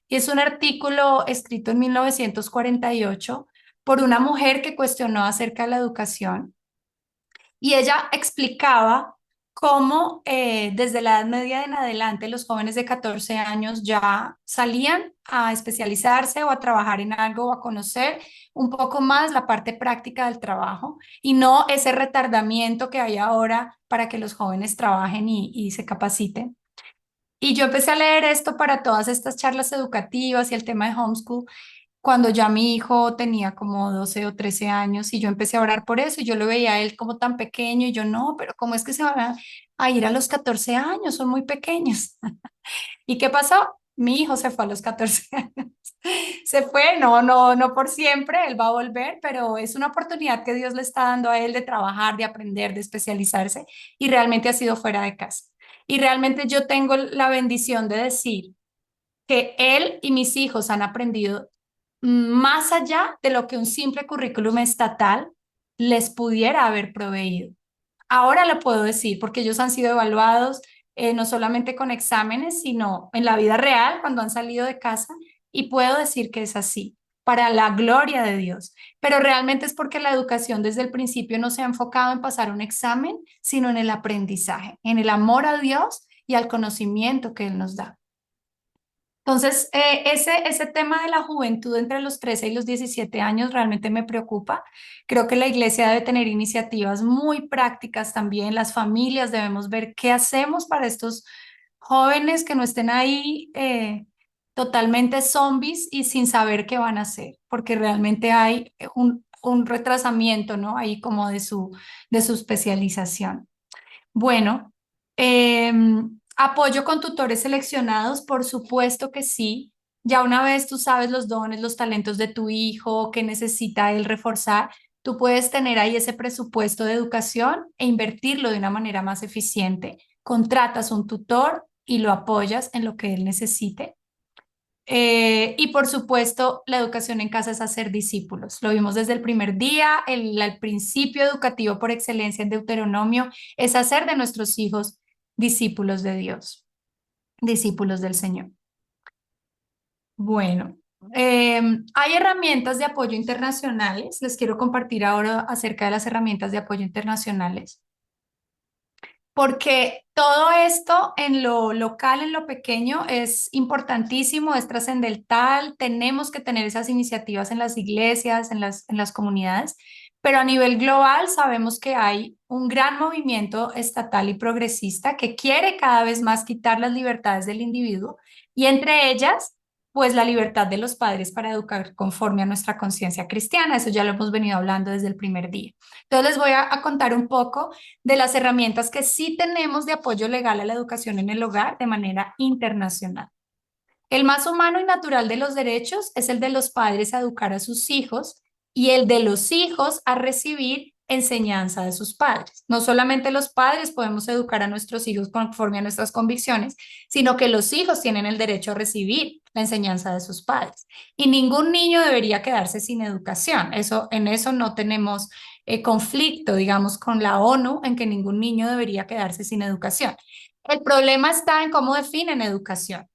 Y es un artículo escrito en 1948 por una mujer que cuestionó acerca de la educación, y ella explicaba cómo desde la Edad Media en adelante los jóvenes de 14 años ya salían a especializarse o a trabajar en algo o a conocer un poco más la parte práctica del trabajo, y no ese retardamiento que hay ahora para que los jóvenes trabajen y se capaciten. Y yo empecé a leer esto para todas estas charlas educativas y el tema de homeschool cuando ya mi hijo tenía como 12 o 13 años, y yo empecé a orar por eso, y yo lo veía a él como tan pequeño y yo no, pero ¿cómo es que se van a ir a los 14 años? Son muy pequeños. ¿Y qué pasó? Mi hijo se fue a los 14 años. Se fue, no, no, no por siempre, él va a volver, pero es una oportunidad que Dios le está dando a él de trabajar, de aprender, de especializarse, y realmente ha sido fuera de casa. Y realmente yo tengo la bendición de decir que él y mis hijos han aprendido más allá de lo que un simple currículum estatal les pudiera haber proveído. Ahora lo puedo decir porque ellos han sido evaluados no solamente con exámenes, sino en la vida real cuando han salido de casa, y puedo decir que es así, para la gloria de Dios. Pero realmente es porque la educación desde el principio no se ha enfocado en pasar un examen, sino en el aprendizaje, en el amor a Dios y al conocimiento que Él nos da. Entonces, ese tema de la juventud entre los 13 y los 17 años realmente me preocupa. Creo que la iglesia debe tener iniciativas muy prácticas también. Las familias debemos ver qué hacemos para estos jóvenes que no estén ahí totalmente zombies y sin saber qué van a hacer, porque realmente hay un retrasamiento, ¿no? Ahí como de su especialización. Bueno, apoyo con tutores seleccionados, por supuesto que sí. Ya una vez tú sabes los dones, los talentos de tu hijo, que necesita él reforzar, tú puedes tener ahí ese presupuesto de educación e invertirlo de una manera más eficiente. Contratas un tutor y lo apoyas en lo que él necesite. Y por supuesto, la educación en casa es hacer discípulos. Lo vimos desde el primer día, el principio educativo por excelencia en Deuteronomio es hacer de nuestros hijos discípulos de Dios, discípulos del Señor. Bueno, Hay herramientas de apoyo internacionales. Les quiero compartir ahora acerca de las herramientas de apoyo internacionales, porque todo esto en lo local, en lo pequeño, es importantísimo, es trascendental. Tenemos que tener esas iniciativas en las iglesias, en las comunidades, pero a nivel global sabemos que hay un gran movimiento estatal y progresista que quiere cada vez más quitar las libertades del individuo y entre ellas, pues la libertad de los padres para educar conforme a nuestra conciencia cristiana. Eso ya lo hemos venido hablando desde el primer día. Entonces les voy a contar un poco de las herramientas que sí tenemos de apoyo legal a la educación en el hogar de manera internacional. El más humano y natural de los derechos es el de los padres a educar a sus hijos y el de los hijos a recibir enseñanza de sus padres. No solamente los padres podemos educar a nuestros hijos conforme a nuestras convicciones, sino que los hijos tienen el derecho a recibir la enseñanza de sus padres. Y ningún niño debería quedarse sin educación. En eso no tenemos conflicto, digamos, con la ONU en que ningún niño debería quedarse sin educación. El problema está en cómo definen educación.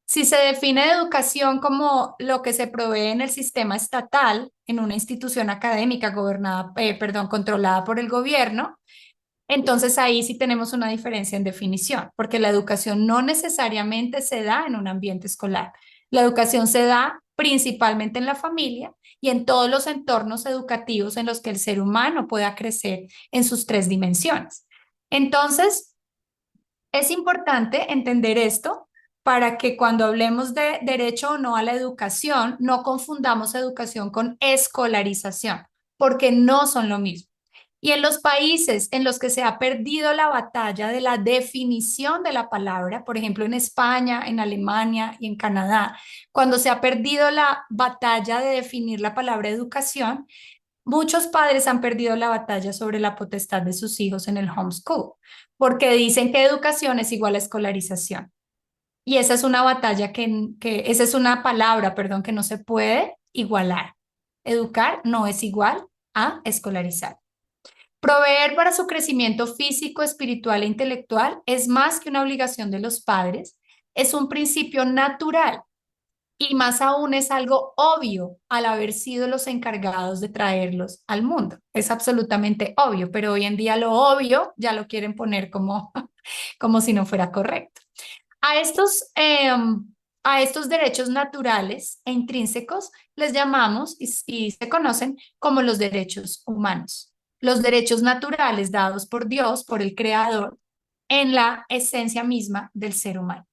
Si se define educación como lo que se provee en el sistema estatal, en una institución académica controlada por el gobierno, entonces ahí sí tenemos una diferencia en definición, porque la educación no necesariamente se da en un ambiente escolar. La educación se da principalmente en la familia y en todos los entornos educativos en los que el ser humano pueda crecer en sus tres dimensiones. Entonces, es importante entender esto para que cuando hablemos de derecho o no a la educación, no confundamos educación con escolarización, porque no son lo mismo. Y en los países en los que se ha perdido la batalla de la definición de la palabra, por ejemplo en España, en Alemania y en Canadá, cuando se ha perdido la batalla de definir la palabra educación, muchos padres han perdido la batalla sobre la potestad de sus hijos en el homeschool, porque dicen que educación es igual a escolarización. Y esa es una batalla esa es una palabra, perdón, que no se puede igualar. Educar no es igual a escolarizar. Proveer para su crecimiento físico, espiritual e intelectual es más que una obligación de los padres, es un principio natural y más aún es algo obvio al haber sido los encargados de traerlos al mundo. Es absolutamente obvio, pero hoy en día lo obvio ya lo quieren poner como, como si no fuera correcto. A estos, eh, a estos derechos naturales e intrínsecos les llamamos y se conocen como los derechos humanos. Los derechos naturales dados por Dios, por el Creador, en la esencia misma del ser humano.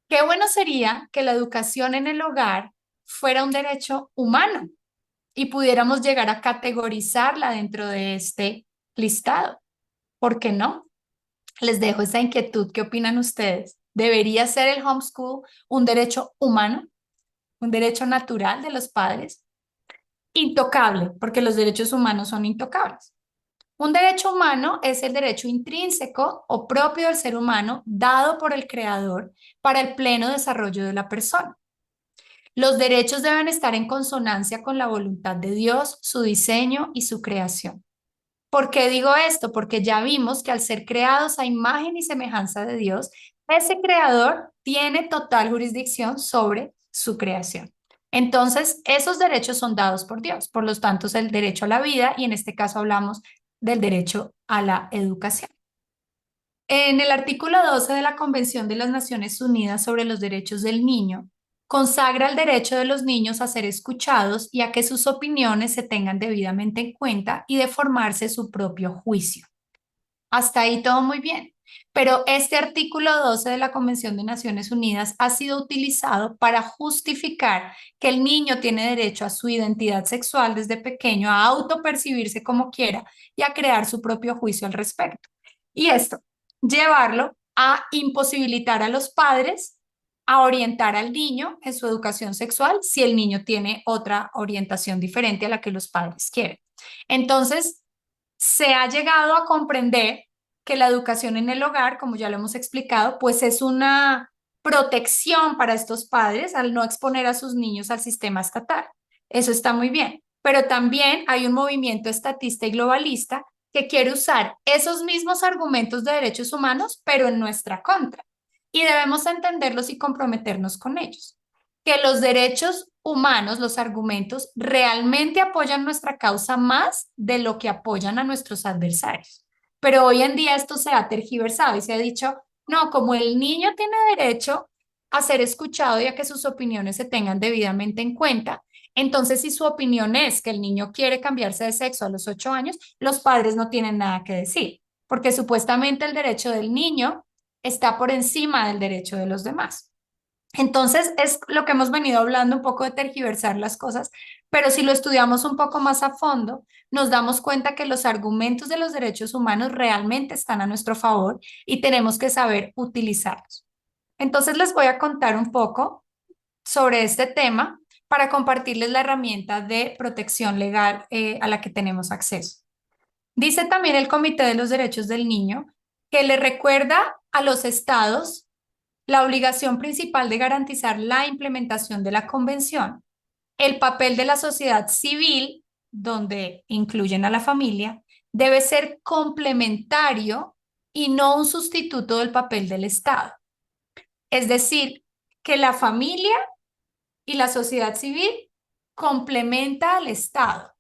Qué bueno sería que la educación en el hogar fuera un derecho humano y pudiéramos llegar a categorizarla dentro de este listado. ¿Por qué no? Les dejo esa inquietud. ¿Qué opinan ustedes? ¿Debería ser el homeschool un derecho humano, un derecho natural de los padres? Intocable, porque los derechos humanos son intocables. Un derecho humano es el derecho intrínseco o propio del ser humano dado por el Creador para el pleno desarrollo de la persona. Los derechos deben estar en consonancia con la voluntad de Dios, su diseño y su creación. ¿Por qué digo esto? Porque ya vimos que al ser creados a imagen y semejanza de Dios, ese creador tiene total jurisdicción sobre su creación. Entonces, esos derechos son dados por Dios. Por lo tanto, es el derecho a la vida y en este caso hablamos del derecho a la educación. En el artículo 12 de la Convención de las Naciones Unidas sobre los Derechos del Niño, consagra el derecho de los niños a ser escuchados y a que sus opiniones se tengan debidamente en cuenta y de formarse su propio juicio. Hasta ahí todo muy bien. Pero este artículo 12 de la Convención de Naciones Unidas ha sido utilizado para justificar que el niño tiene derecho a su identidad sexual desde pequeño, a autopercibirse como quiera y a crear su propio juicio al respecto. Y esto, llevarlo a imposibilitar a los padres a orientar al niño en su educación sexual si el niño tiene otra orientación diferente a la que los padres quieren. Entonces, se ha llegado a comprender que la educación en el hogar, como ya lo hemos explicado, pues es una protección para estos padres al no exponer a sus niños al sistema estatal. Eso está muy bien, pero también hay un movimiento estatista y globalista que quiere usar esos mismos argumentos de derechos humanos, pero en nuestra contra. Y debemos entenderlos y comprometernos con ellos. que los derechos humanos, los argumentos, realmente apoyan nuestra causa más de lo que apoyan a nuestros adversarios. Pero hoy en día esto se ha tergiversado y se ha dicho, no, como el niño tiene derecho a ser escuchado y a que sus opiniones se tengan debidamente en cuenta, entonces si su opinión es que el niño quiere cambiarse de sexo a los 8 años, los padres no tienen nada que decir, porque supuestamente el derecho del niño está por encima del derecho de los demás. Entonces, es lo que hemos venido hablando un poco de tergiversar las cosas, pero si lo estudiamos un poco más a fondo, nos damos cuenta que los argumentos de los derechos humanos realmente están a nuestro favor y tenemos que saber utilizarlos. Entonces, les voy a contar un poco sobre este tema para compartirles la herramienta de protección legal a la que tenemos acceso. Dice también el Comité de los Derechos del Niño que le recuerda a los estados la obligación principal de garantizar la implementación de la convención, el papel de la sociedad civil, donde incluyen a la familia, debe ser complementario y no un sustituto del papel del Estado. Es decir, que la familia y la sociedad civil complementa al Estado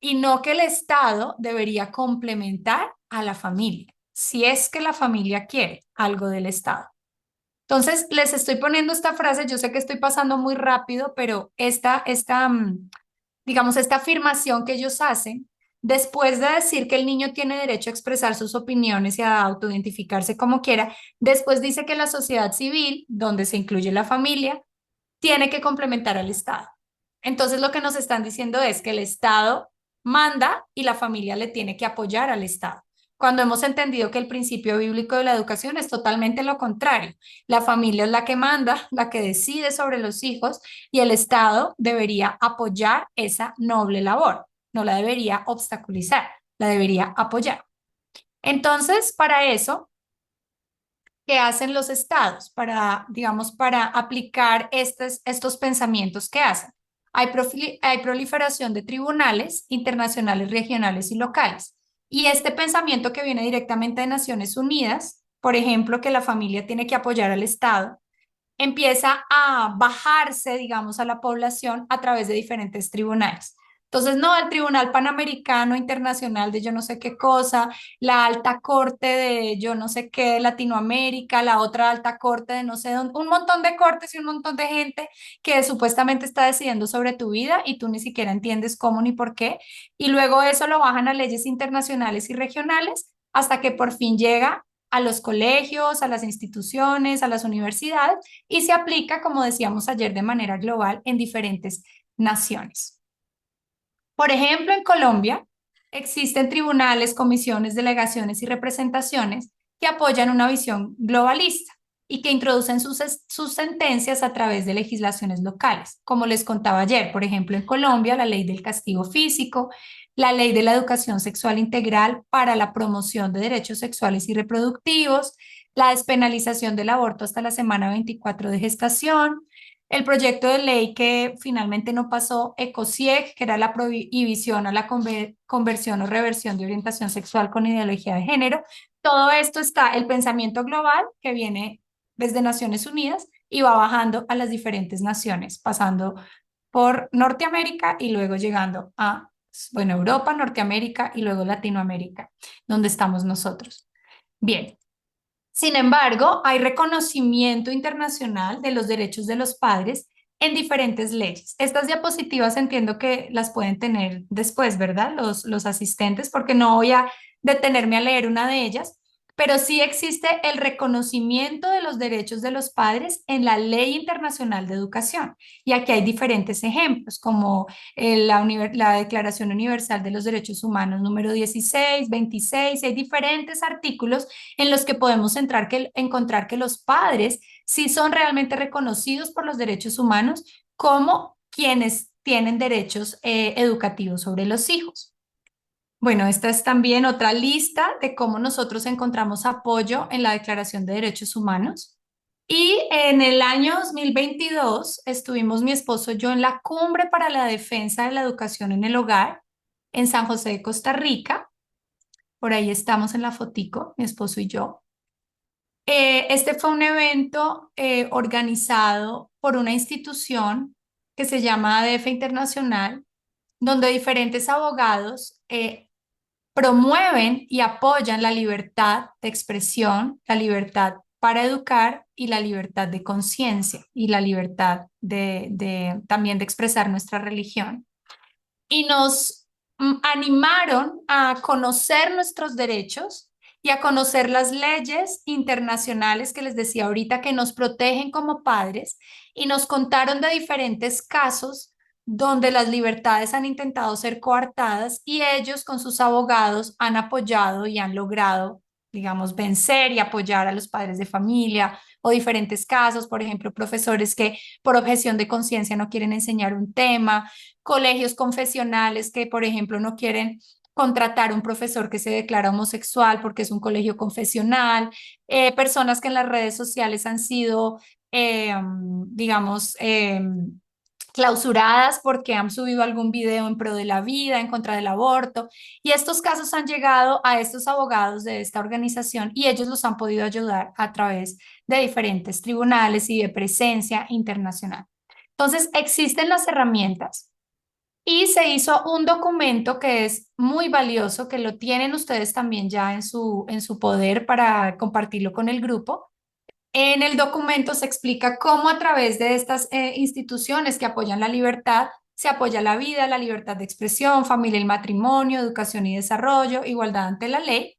y no que el Estado debería complementar a la familia, si es que la familia quiere algo del Estado. Entonces, les estoy poniendo esta frase, yo sé que estoy pasando muy rápido, pero digamos, esta afirmación que ellos hacen, después de decir que el niño tiene derecho a expresar sus opiniones y a autoidentificarse como quiera, después dice que la sociedad civil, donde se incluye la familia, tiene que complementar al Estado. Entonces, lo que nos están diciendo es que el Estado manda y la familia le tiene que apoyar al Estado. Cuando hemos entendido que el principio bíblico de la educación es totalmente lo contrario. La familia es la que manda, la que decide sobre los hijos y el Estado debería apoyar esa noble labor, no la debería obstaculizar, la debería apoyar. Entonces, para eso, ¿qué hacen los estados para, digamos, para aplicar estos pensamientos que hacen? Hay proliferación de tribunales internacionales, regionales y locales. Y este pensamiento que viene directamente de Naciones Unidas, por ejemplo, que la familia tiene que apoyar al Estado, empieza a bajarse, digamos, a la población a través de diferentes tribunales. Entonces, no, el Tribunal Panamericano Internacional de yo no sé qué cosa, la Alta Corte de yo no sé qué de Latinoamérica, la otra Alta Corte de no sé dónde, un montón de cortes y un montón de gente que supuestamente está decidiendo sobre tu vida y tú ni siquiera entiendes cómo ni por qué. Y luego eso lo bajan a leyes internacionales y regionales hasta que por fin llega a los colegios, a las instituciones, a las universidades y se aplica, como decíamos ayer, de manera global en diferentes naciones. Por ejemplo, en Colombia existen tribunales, comisiones, delegaciones y representaciones que apoyan una visión globalista y que introducen sus sentencias a través de legislaciones locales. Como les contaba ayer, por ejemplo, en Colombia, la ley del castigo físico, la ley de la educación sexual integral para la promoción de derechos sexuales y reproductivos, la despenalización del aborto hasta la semana 24 de gestación, el proyecto de ley que finalmente no pasó, ECOSIEG, que era la prohibición a la conversión o reversión de orientación sexual con ideología de género. Todo esto está el pensamiento global que viene desde Naciones Unidas y va bajando a las diferentes naciones, pasando por Norteamérica y luego llegando a, bueno, Europa, Norteamérica y luego Latinoamérica, donde estamos nosotros. Bien. Sin embargo, hay reconocimiento internacional de los derechos de los padres en diferentes leyes. Estas diapositivas entiendo que las pueden tener después, ¿verdad? Los asistentes, porque no voy a detenerme a leer una de ellas, pero sí existe el reconocimiento de los derechos de los padres en la Ley Internacional de Educación. Y aquí hay diferentes ejemplos, como la Declaración Universal de los Derechos Humanos número 16, 26, hay diferentes artículos en los que podemos encontrar que los padres sí son realmente reconocidos por los derechos humanos como quienes tienen derechos educativos sobre los hijos. Bueno, esta es también otra lista de cómo nosotros encontramos apoyo en la Declaración de Derechos Humanos. Y en el año 2022 estuvimos mi esposo y yo en la Cumbre para la Defensa de la Educación en el Hogar en San José de Costa Rica. Por ahí estamos en la fotico, mi esposo y yo. Este fue un evento organizado por una institución que se llama ADF Internacional, donde diferentes abogados promueven y apoyan la libertad de expresión, la libertad para educar y la libertad de conciencia y la libertad también de expresar nuestra religión. Y nos animaron a conocer nuestros derechos y a conocer las leyes internacionales que les decía ahorita que nos protegen como padres, y nos contaron de diferentes casos donde las libertades han intentado ser coartadas y ellos con sus abogados han apoyado y han logrado, digamos, vencer y apoyar a los padres de familia, o diferentes casos, por ejemplo, profesores que por objeción de conciencia no quieren enseñar un tema, colegios confesionales que, por ejemplo, no quieren contratar un profesor que se declara homosexual porque es un colegio confesional, personas que en las redes sociales han sido, digamos, clausuradas porque han subido algún video en pro de la vida, en contra del aborto, y estos casos han llegado a estos abogados de esta organización y ellos los han podido ayudar a través de diferentes tribunales y de presencia internacional. Entonces, existen las herramientas. Y se hizo un documento que es muy valioso, que lo tienen ustedes también ya en su poder para compartirlo con el grupo. En el documento se explica cómo a través de estas instituciones que apoyan la libertad, se apoya la vida, la libertad de expresión, familia y matrimonio, educación y desarrollo, igualdad ante la ley.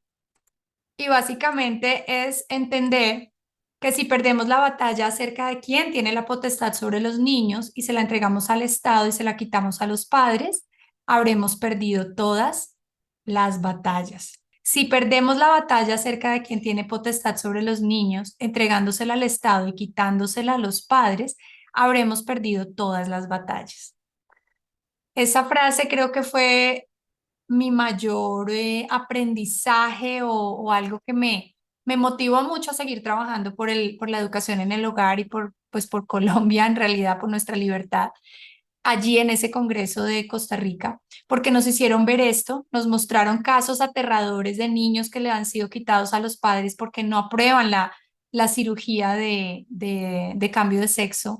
Y básicamente es entender que si perdemos la batalla acerca de quién tiene la potestad sobre los niños y se la entregamos al Estado y se la quitamos a los padres, habremos perdido todas las batallas. Si perdemos la batalla acerca de quién tiene potestad sobre los niños, entregándosela al Estado y quitándosela a los padres, habremos perdido todas las batallas. Esa frase creo que fue mi mayor aprendizaje, o algo que me motivó mucho a seguir trabajando por la educación en el hogar y pues por Colombia, en realidad por nuestra libertad, allí en ese Congreso de Costa Rica, porque nos hicieron ver esto, nos mostraron casos aterradores de niños que le han sido quitados a los padres porque no aprueban la cirugía de cambio de sexo,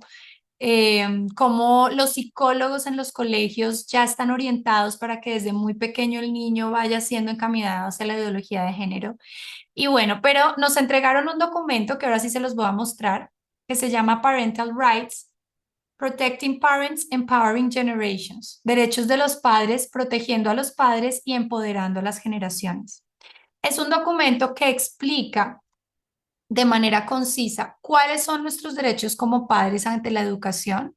cómo los psicólogos en los colegios ya están orientados para que desde muy pequeño el niño vaya siendo encaminado hacia la ideología de género. Y bueno, pero nos entregaron un documento que ahora sí se los voy a mostrar, que se llama Parental Rights, Protecting Parents, Empowering Generations, derechos de los padres, protegiendo a los padres y empoderando a las generaciones. Es un documento que explica de manera concisa cuáles son nuestros derechos como padres ante la educación,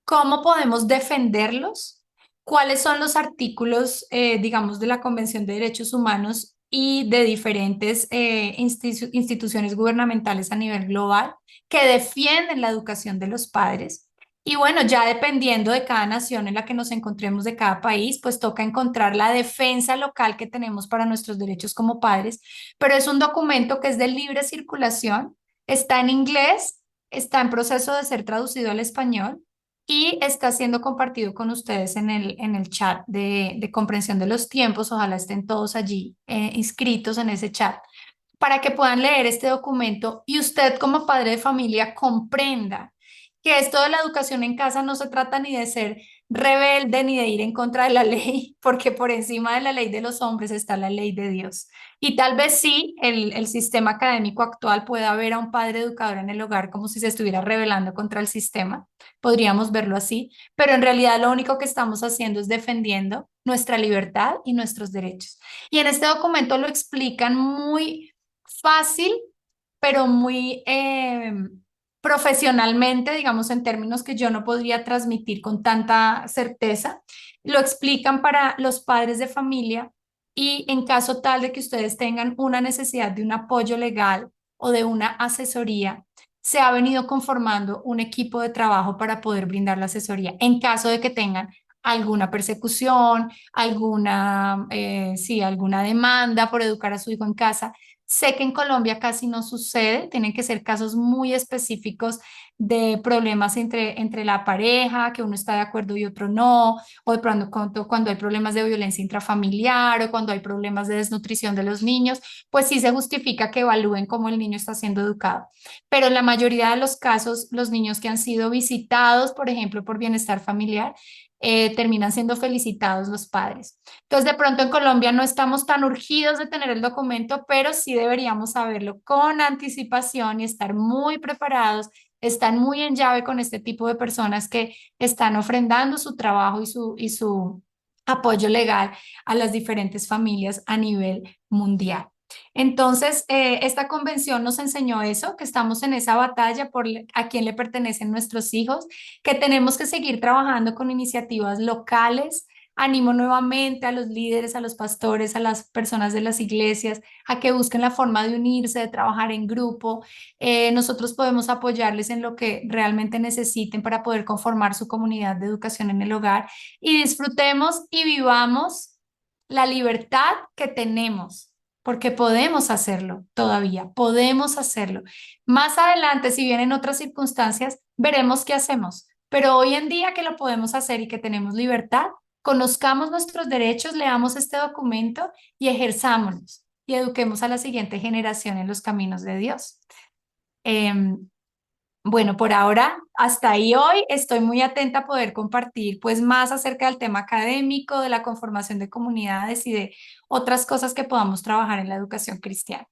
cómo podemos defenderlos, cuáles son los artículos, digamos, de la Convención de Derechos Humanos y de diferentes instituciones gubernamentales a nivel global que defienden la educación de los padres. Y bueno, ya dependiendo de cada nación en la que nos encontremos, de cada país, pues toca encontrar la defensa local que tenemos para nuestros derechos como padres, pero es un documento que es de libre circulación, está en inglés, está en proceso de ser traducido al español y está siendo compartido con ustedes en el chat de comprensión de los tiempos. Ojalá estén todos allí inscritos en ese chat para que puedan leer este documento y usted como padre de familia comprenda que esto de la educación en casa no se trata ni de ser rebelde ni de ir en contra de la ley, porque por encima de la ley de los hombres está la ley de Dios. Y tal vez sí, el sistema académico actual pueda ver a un padre educador en el hogar como si se estuviera rebelando contra el sistema, podríamos verlo así, pero en realidad lo único que estamos haciendo es defendiendo nuestra libertad y nuestros derechos. Y en este documento lo explican muy fácil, pero muy profesionalmente, digamos, en términos que yo no podría transmitir con tanta certeza. Lo explican para los padres de familia y en caso tal de que ustedes tengan una necesidad de un apoyo legal o de una asesoría, se ha venido conformando un equipo de trabajo para poder brindar la asesoría en caso de que tengan alguna persecución, sí, alguna demanda por educar a su hijo en casa. Sé que en Colombia casi no sucede, tienen que ser casos muy específicos de problemas entre la pareja, que uno está de acuerdo y otro no, o de pronto cuando hay problemas de violencia intrafamiliar o cuando hay problemas de desnutrición de los niños, pues sí se justifica que evalúen cómo el niño está siendo educado. Pero en la mayoría de los casos, los niños que han sido visitados, por ejemplo, por bienestar familiar, terminan siendo felicitados los padres. Entonces, de pronto en Colombia no estamos tan urgidos de tener el documento, pero sí deberíamos saberlo con anticipación y estar muy preparados, estar muy en llave con este tipo de personas que están ofrendando su trabajo y su apoyo legal a las diferentes familias a nivel mundial. Entonces, esta convención nos enseñó eso, que estamos en esa batalla por a quién le pertenecen nuestros hijos, que tenemos que seguir trabajando con iniciativas locales. Animo nuevamente a los líderes, a los pastores, a las personas de las iglesias, a que busquen la forma de unirse, de trabajar en grupo. Nosotros podemos apoyarles en lo que realmente necesiten para poder conformar su comunidad de educación en el hogar y disfrutemos y vivamos la libertad que tenemos, porque podemos hacerlo todavía, podemos hacerlo. Más adelante, si vienen otras circunstancias, veremos qué hacemos. Pero hoy en día que lo podemos hacer y que tenemos libertad, conozcamos nuestros derechos, leamos este documento y ejerzámonos y eduquemos a la siguiente generación en los caminos de Dios. Em, bueno, por ahora, hasta ahí hoy. Estoy muy atenta a poder compartir pues más acerca del tema académico, de la conformación de comunidades y de otras cosas que podamos trabajar en la educación cristiana.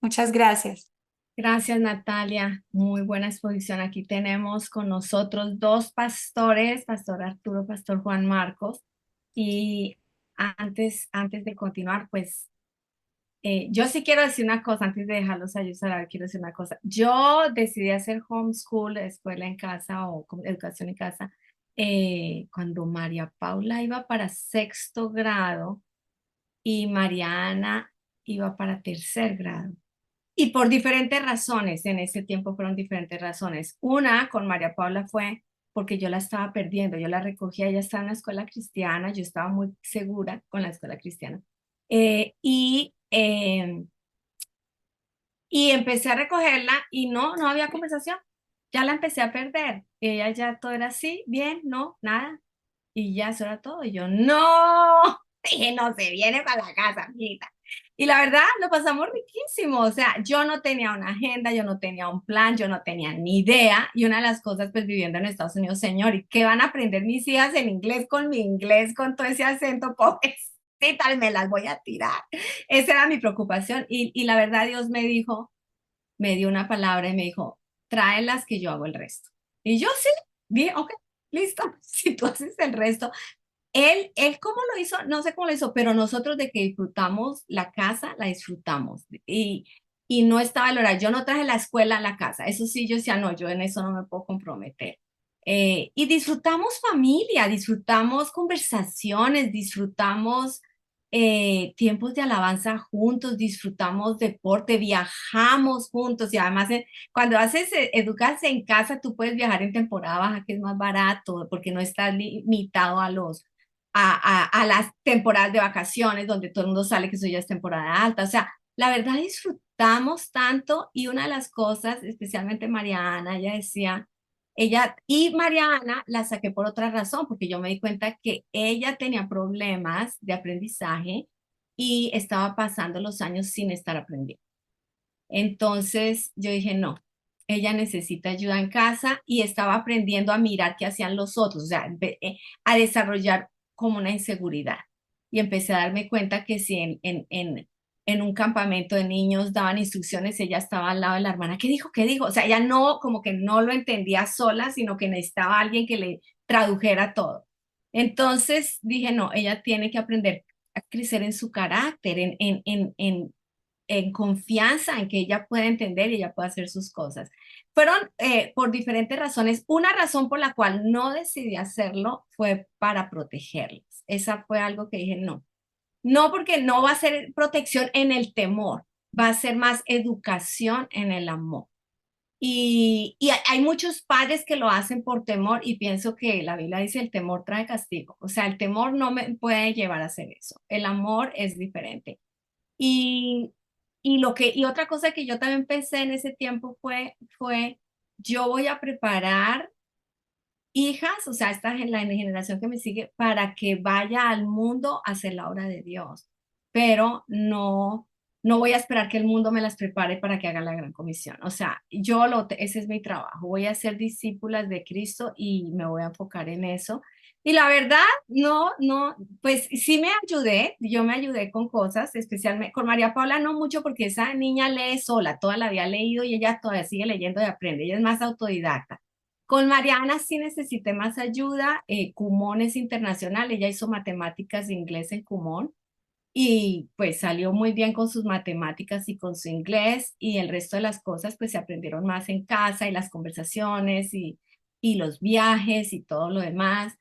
Muchas gracias. Gracias, Natalia. Muy buena exposición. Aquí tenemos con nosotros dos pastores, Pastor Arturo, Pastor Juan Marcos. Y antes de continuar, pues yo sí quiero decir una cosa, antes de dejarlos a ellos hablar, quiero decir una cosa. Yo decidí hacer homeschool, escuela en casa o educación en casa, cuando María Paula iba para sexto grado y Mariana iba para tercer grado. Y por diferentes razones, en ese tiempo fueron diferentes razones. Una con María Paula fue porque yo la estaba perdiendo, yo la recogía, ella estaba en la escuela cristiana, yo estaba muy segura con la escuela cristiana. Eh, y, eh, y empecé a recogerla y no había conversación. Ya la empecé a perder. Ella ya todo era así, bien, no, nada. Y ya eso era todo. Y yo, no, dije, no se viene para la casa, amiguita. Y la verdad, lo pasamos riquísimo. O sea, yo no tenía una agenda, yo no tenía un plan, yo no tenía ni idea. Y una de las cosas, pues viviendo en Estados Unidos, señor, ¿y qué van a aprender mis hijas en inglés con mi inglés, con todo ese acento pobrecita? Me las voy a tirar. Esa era mi preocupación. Y la verdad, Dios me dijo, me dio una palabra y me dijo, tráelas que yo hago el resto. Y yo sí, bien, ok, listo. Si tú haces el resto, él cómo lo hizo, no sé cómo lo hizo, pero nosotros de que disfrutamos la casa, la disfrutamos. Y no estaba el horario. Yo no traje la escuela a la casa. Eso sí, yo decía, no, yo en eso no me puedo comprometer. Y disfrutamos familia, disfrutamos conversaciones, disfrutamos tiempos de alabanza juntos, disfrutamos deporte, viajamos juntos y además cuando haces educarse en casa, tú puedes viajar en temporada baja, que es más barato, porque no estás limitado a las temporadas de vacaciones donde todo el mundo sale que eso ya es temporada alta. O sea, la verdad disfrutamos tanto y una de las cosas, especialmente Mariana, ella decía, ella y Mariana la saqué por otra razón, porque yo me di cuenta que ella tenía problemas de aprendizaje y estaba pasando los años sin estar aprendiendo. Entonces yo dije, no, ella necesita ayuda en casa y estaba aprendiendo a mirar qué hacían los otros, o sea, a desarrollar como una inseguridad. Y empecé a darme cuenta que si en un campamento de niños daban instrucciones, ella estaba al lado de la hermana. ¿Qué dijo? ¿Qué dijo? O sea, ella no, como que no lo entendía sola, sino que necesitaba alguien que le tradujera todo. Entonces dije, no, ella tiene que aprender a crecer en su carácter, en confianza en que ella puede entender y ella puede hacer sus cosas. Fueron por diferentes razones. Una razón por la cual no decidí hacerlo fue para protegerlas. Esa fue algo que dije, no. No porque no va a ser protección en el temor, va a ser más educación en el amor. Y hay muchos padres que lo hacen por temor y pienso que la Biblia dice el temor trae castigo. O sea, el temor no me puede llevar a hacer eso. El amor es diferente. Y, y otra cosa que yo también pensé en ese tiempo fue yo voy a preparar hijas, o sea, la generación que me sigue, para que vaya al mundo a hacer la obra de Dios. Pero no voy a esperar que el mundo me las prepare para que haga la gran comisión. O sea, ese es mi trabajo. Voy a ser discípulas de Cristo y me voy a enfocar en eso. Y la verdad, pues sí me ayudé, yo me ayudé con cosas, especialmente con María Paula no mucho porque esa niña lee sola, toda la vida ha leído y ella todavía sigue leyendo y aprende, ella es más autodidacta. Con Mariana sí necesité más ayuda. Kumon es internacional, ella hizo matemáticas de inglés en Kumon y pues salió muy bien con sus matemáticas y con su inglés y el resto de las cosas pues se aprendieron más en casa y las conversaciones y los viajes y todo lo demás.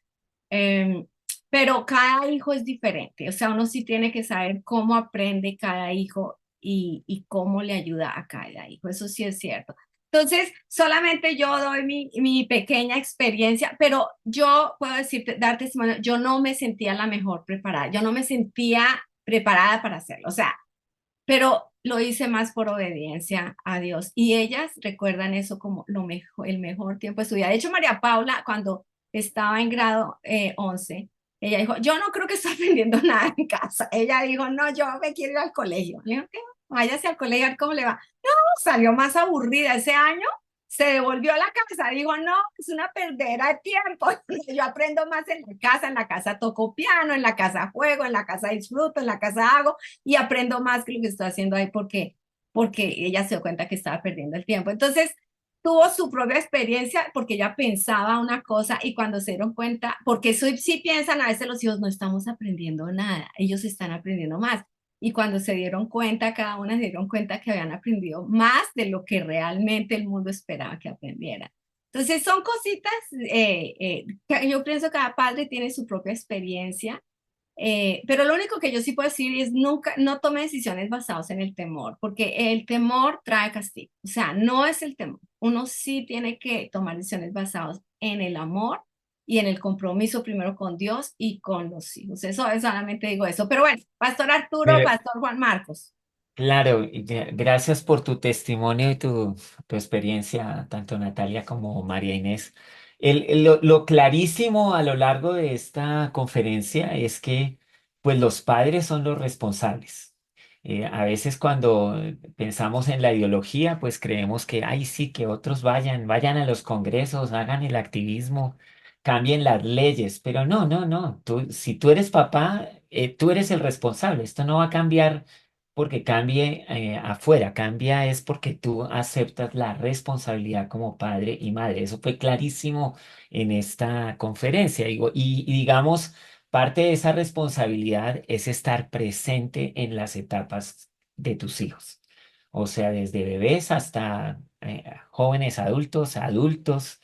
Em, pero cada hijo es diferente, o sea, uno sí tiene que saber cómo aprende cada hijo y cómo le ayuda a cada hijo, eso sí es cierto. Entonces, solamente yo doy mi pequeña experiencia, pero yo puedo decirte, dar testimonio, yo no me sentía la mejor preparada, yo no me sentía preparada para hacerlo, o sea, pero lo hice más por obediencia a Dios. Y ellas recuerdan eso como el mejor tiempo de su vida. De hecho, María Paula, cuando estaba en grado 11, ella dijo, yo no creo que estoy aprendiendo nada en casa. Ella dijo, no, yo me quiero ir al colegio. Le digo, ¿qué? Váyase al colegio a ver cómo le va. No, salió más aburrida ese año. Se devolvió a la casa, dijo, no, es una perdera de tiempo. Yo aprendo más en la casa toco piano, en la casa juego, en la casa disfruto, en la casa hago y aprendo más que lo que estoy haciendo ahí porque ella se dio cuenta que estaba perdiendo el tiempo. Entonces, tuvo su propia experiencia porque ella pensaba una cosa y cuando se dieron cuenta, porque eso sí piensan a veces los hijos, no estamos aprendiendo nada, ellos están aprendiendo más. Y cuando se dieron cuenta, cada una se dieron cuenta que habían aprendido más de lo que realmente el mundo esperaba que aprendieran. Entonces son cositas, que yo pienso que cada padre tiene su propia experiencia, pero lo único que yo sí puedo decir es nunca, no tome decisiones basadas en el temor, porque el temor trae castigo. O sea, no es el temor. Uno sí tiene que tomar decisiones basadas en el amor y en el compromiso primero con Dios y con los hijos. Eso solamente digo eso. Pero bueno, Pastor Arturo, Pero, Pastor Juan Marcos. claro, gracias por tu testimonio y tu experiencia, tanto Natalia como María Inés. Lo clarísimo a lo largo de esta conferencia es que pues los padres son los responsables. A veces cuando pensamos en la ideología, pues creemos que, ay, sí, que otros vayan a los congresos, hagan el activismo, cambien las leyes, pero no, no, no. Si tú eres papá, tú eres el responsable. Esto no va a cambiar porque cambie afuera, cambia es porque tú aceptas la responsabilidad como padre y madre. Eso fue clarísimo en esta conferencia. Y digamos, parte de esa responsabilidad es estar presente en las etapas de tus hijos. O sea, desde bebés hasta jóvenes adultos, adultos,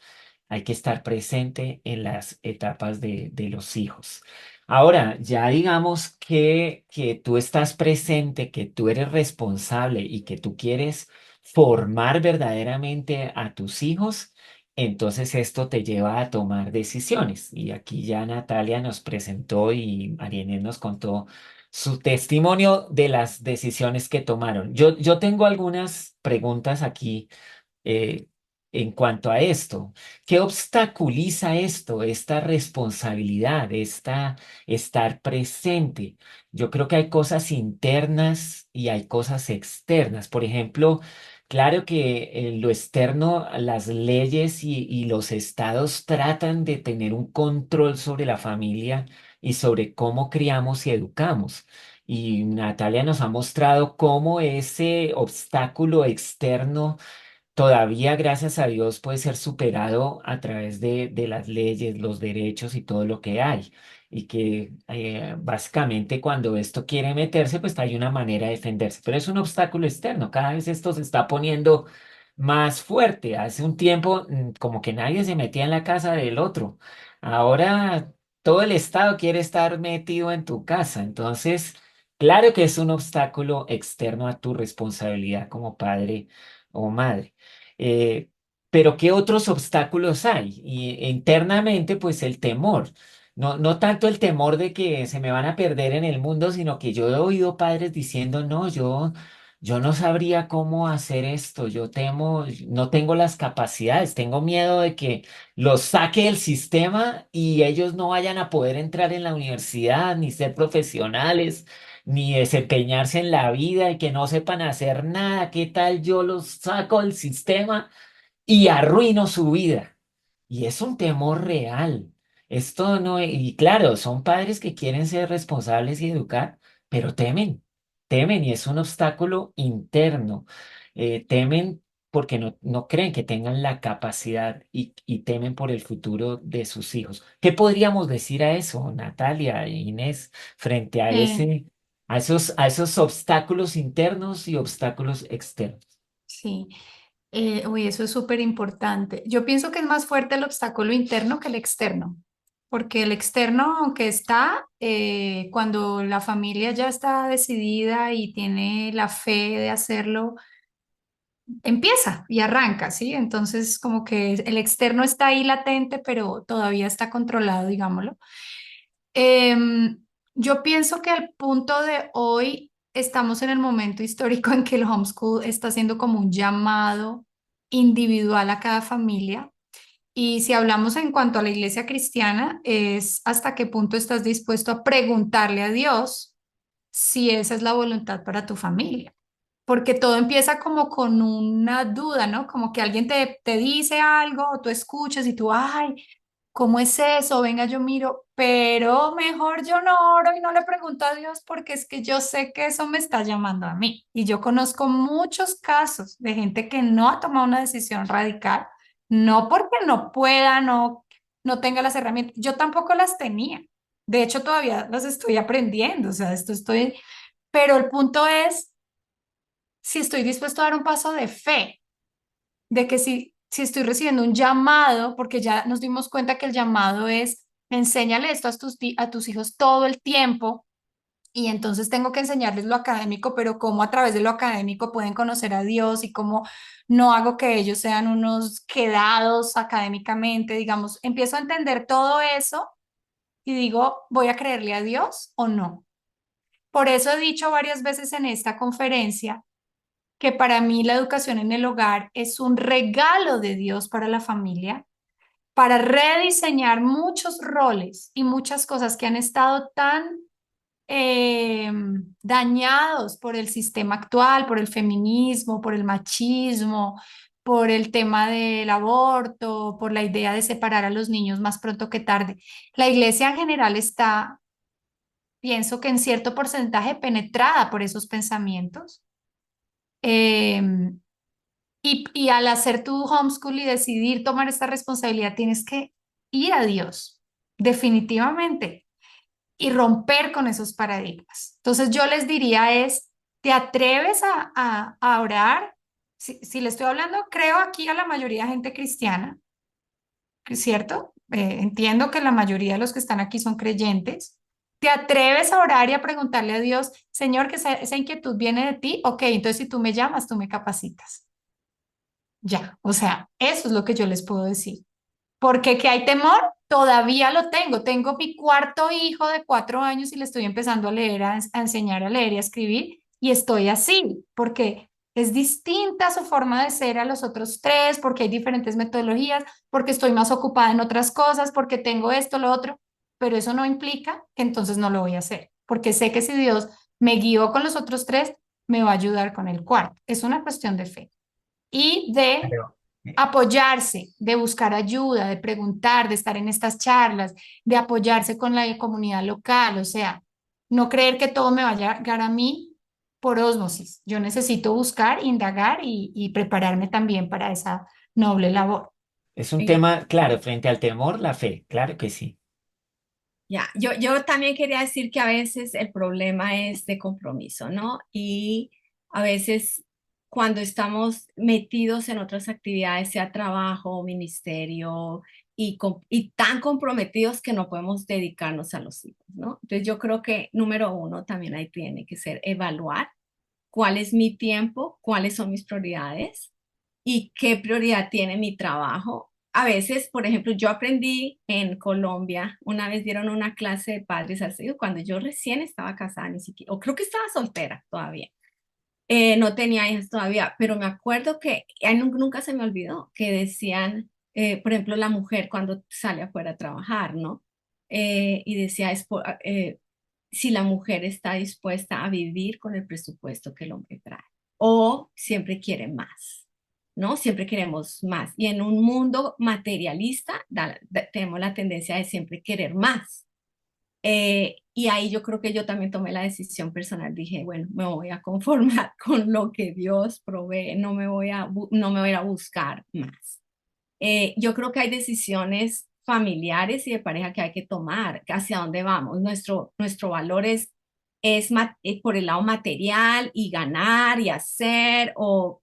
hay que estar presente en las etapas de los hijos. Ahora, ya digamos que tú estás presente, que tú eres responsable y que tú quieres formar verdaderamente a tus hijos, entonces esto te lleva a tomar decisiones. Y aquí ya Natalia nos presentó y Marianne nos contó su testimonio de las decisiones que tomaron. Yo tengo algunas preguntas aquí eh, en cuanto a esto. ¿Qué obstaculiza esto, esta responsabilidad, estar presente? Yo creo que hay cosas internas y hay cosas externas. Por ejemplo, claro que en lo externo, las leyes y los estados tratan de tener un control sobre la familia y sobre cómo criamos y educamos. Y Natalia nos ha mostrado cómo ese obstáculo externo todavía, gracias a Dios, puede ser superado a través de las leyes, los derechos y todo lo que hay. Y que básicamente cuando esto quiere meterse, pues hay una manera de defenderse. Pero es un obstáculo externo. Cada vez esto se está poniendo más fuerte. Hace un tiempo como que nadie se metía en la casa del otro. Ahora todo el Estado quiere estar metido en tu casa. Entonces, claro que es un obstáculo externo a tu responsabilidad como padre o madre. Eh, pero ¿qué otros obstáculos hay? Y internamente, pues el temor. No tanto el temor de que se me van a perder en el mundo, sino que yo he oído padres diciendo, no, yo no sabría cómo hacer esto, yo temo, no tengo las capacidades, tengo miedo de que los saque del sistema y ellos no vayan a poder entrar en la universidad, ni ser profesionales, ni desempeñarse en la vida y que no sepan hacer nada. ¿Qué tal yo los saco del sistema y arruino su vida? Y es un temor real. Esto no, y claro, son padres que quieren ser responsables y educar, pero temen y es un obstáculo interno. Temen porque no creen que tengan la capacidad y temen por el futuro de sus hijos. ¿Qué podríamos decir a eso, Natalia e Inés, frente a Eh, a esos obstáculos internos y obstáculos externos? sí. Uy, eso es súper importante. Yo pienso que es más fuerte el obstáculo interno que el externo, porque el externo, aunque está, cuando la familia ya está decidida y tiene la fe de hacerlo, empieza y arranca, ¿sí? Entonces, como que el externo está ahí latente, pero todavía está controlado, digámoslo. Em, yo pienso que al punto de hoy estamos en el momento histórico en que el homeschool está siendo como un llamado individual a cada familia. Y si hablamos en cuanto a la iglesia cristiana, es hasta qué punto estás dispuesto a preguntarle a Dios si esa es la voluntad para tu familia. Porque todo empieza como con una duda, ¿no? Como que alguien te dice algo, o tú escuchas y tú, ay, ¿cómo es eso? Venga, yo miro, pero mejor yo no oro y no le pregunto a Dios porque es que yo sé que eso me está llamando a mí. Y yo conozco muchos casos de gente que no ha tomado una decisión radical, no porque no pueda, no tenga las herramientas. Yo tampoco las tenía. De hecho, todavía las estoy aprendiendo, o sea, esto estoy, pero el punto es si estoy dispuesto a dar un paso de fe, de que si estoy recibiendo un llamado, porque ya nos dimos cuenta que el llamado es, enséñale esto a a tus hijos todo el tiempo, y entonces tengo que enseñarles lo académico, pero cómo a través de lo académico pueden conocer a Dios y cómo no hago que ellos sean unos quedados académicamente, digamos, empiezo a entender todo eso y digo, ¿voy a creerle a Dios o no? Por eso he dicho varias veces en esta conferencia que para mí la educación en el hogar es un regalo de Dios para la familia, para rediseñar muchos roles y muchas cosas que han estado tan eh, dañados por el sistema actual, por el feminismo, por el machismo, por el tema del aborto, por la idea de separar a los niños más pronto que tarde. La iglesia en general está, pienso que en cierto porcentaje, penetrada por esos pensamientos. Em, y al hacer tu homeschool y decidir tomar esta responsabilidad, tienes que ir a Dios, definitivamente, y romper con esos paradigmas. Entonces yo les diría es, ¿te atreves a orar? Si le estoy hablando, creo aquí a la mayoría de gente cristiana, ¿cierto? Entiendo que la mayoría de los que están aquí son creyentes. ¿Te atreves a orar y a preguntarle a Dios, Señor, que esa inquietud viene de ti? Ok, entonces si tú me llamas, tú me capacitas. Ya, o sea, eso es lo que yo les puedo decir. Porque que hay temor, todavía lo tengo. Tengo mi cuarto hijo de 4 años y le estoy empezando a leer, a enseñar a leer y a escribir, y estoy así, porque es distinta su forma de ser a los otros tres, porque hay diferentes metodologías, porque estoy más ocupada en otras cosas, porque tengo esto, lo otro, pero eso no implica que entonces no lo voy a hacer, porque sé que si Dios me guió con los otros tres, me va a ayudar con el cuarto. Es una cuestión de fe y de Claro. apoyarse, de buscar ayuda, de preguntar, de estar en estas charlas, de apoyarse con la comunidad local, o sea, no creer que todo me vaya a llegar a mí por ósmosis. Yo necesito buscar, indagar y prepararme también para esa noble labor. Es un Eh, tema, claro, frente al temor, la fe, claro que sí. Ya, yo también quería decir que a veces el problema es de compromiso, ¿no? Y a veces cuando estamos metidos en otras actividades, sea trabajo, ministerio, y tan comprometidos que no podemos dedicarnos a los hijos, ¿no? Entonces yo creo que número uno también ahí tiene que ser evaluar cuál es mi tiempo, cuáles son mis prioridades y qué prioridad tiene mi trabajo. A veces, por ejemplo, yo aprendí en Colombia, una vez dieron una clase de padres al cuando yo recién estaba casada, ni siquiera, o creo que estaba soltera todavía. No tenía hijas todavía, pero me acuerdo que nunca se me olvidó que decían, por ejemplo, la mujer cuando sale afuera a trabajar, ¿no? Y decía, si la mujer está dispuesta a vivir con el presupuesto que el hombre trae, o siempre quiere más, ¿no? Siempre queremos más. Y en un mundo materialista tenemos la tendencia de siempre querer más. Y ahí yo creo que yo también tomé la decisión personal. Dije, bueno, me voy a conformar con lo que Dios provee, no me voy a buscar más. Yo creo que hay decisiones familiares y de pareja que hay que tomar, hacia dónde vamos. Nuestro valor es por el lado material y ganar y hacer, o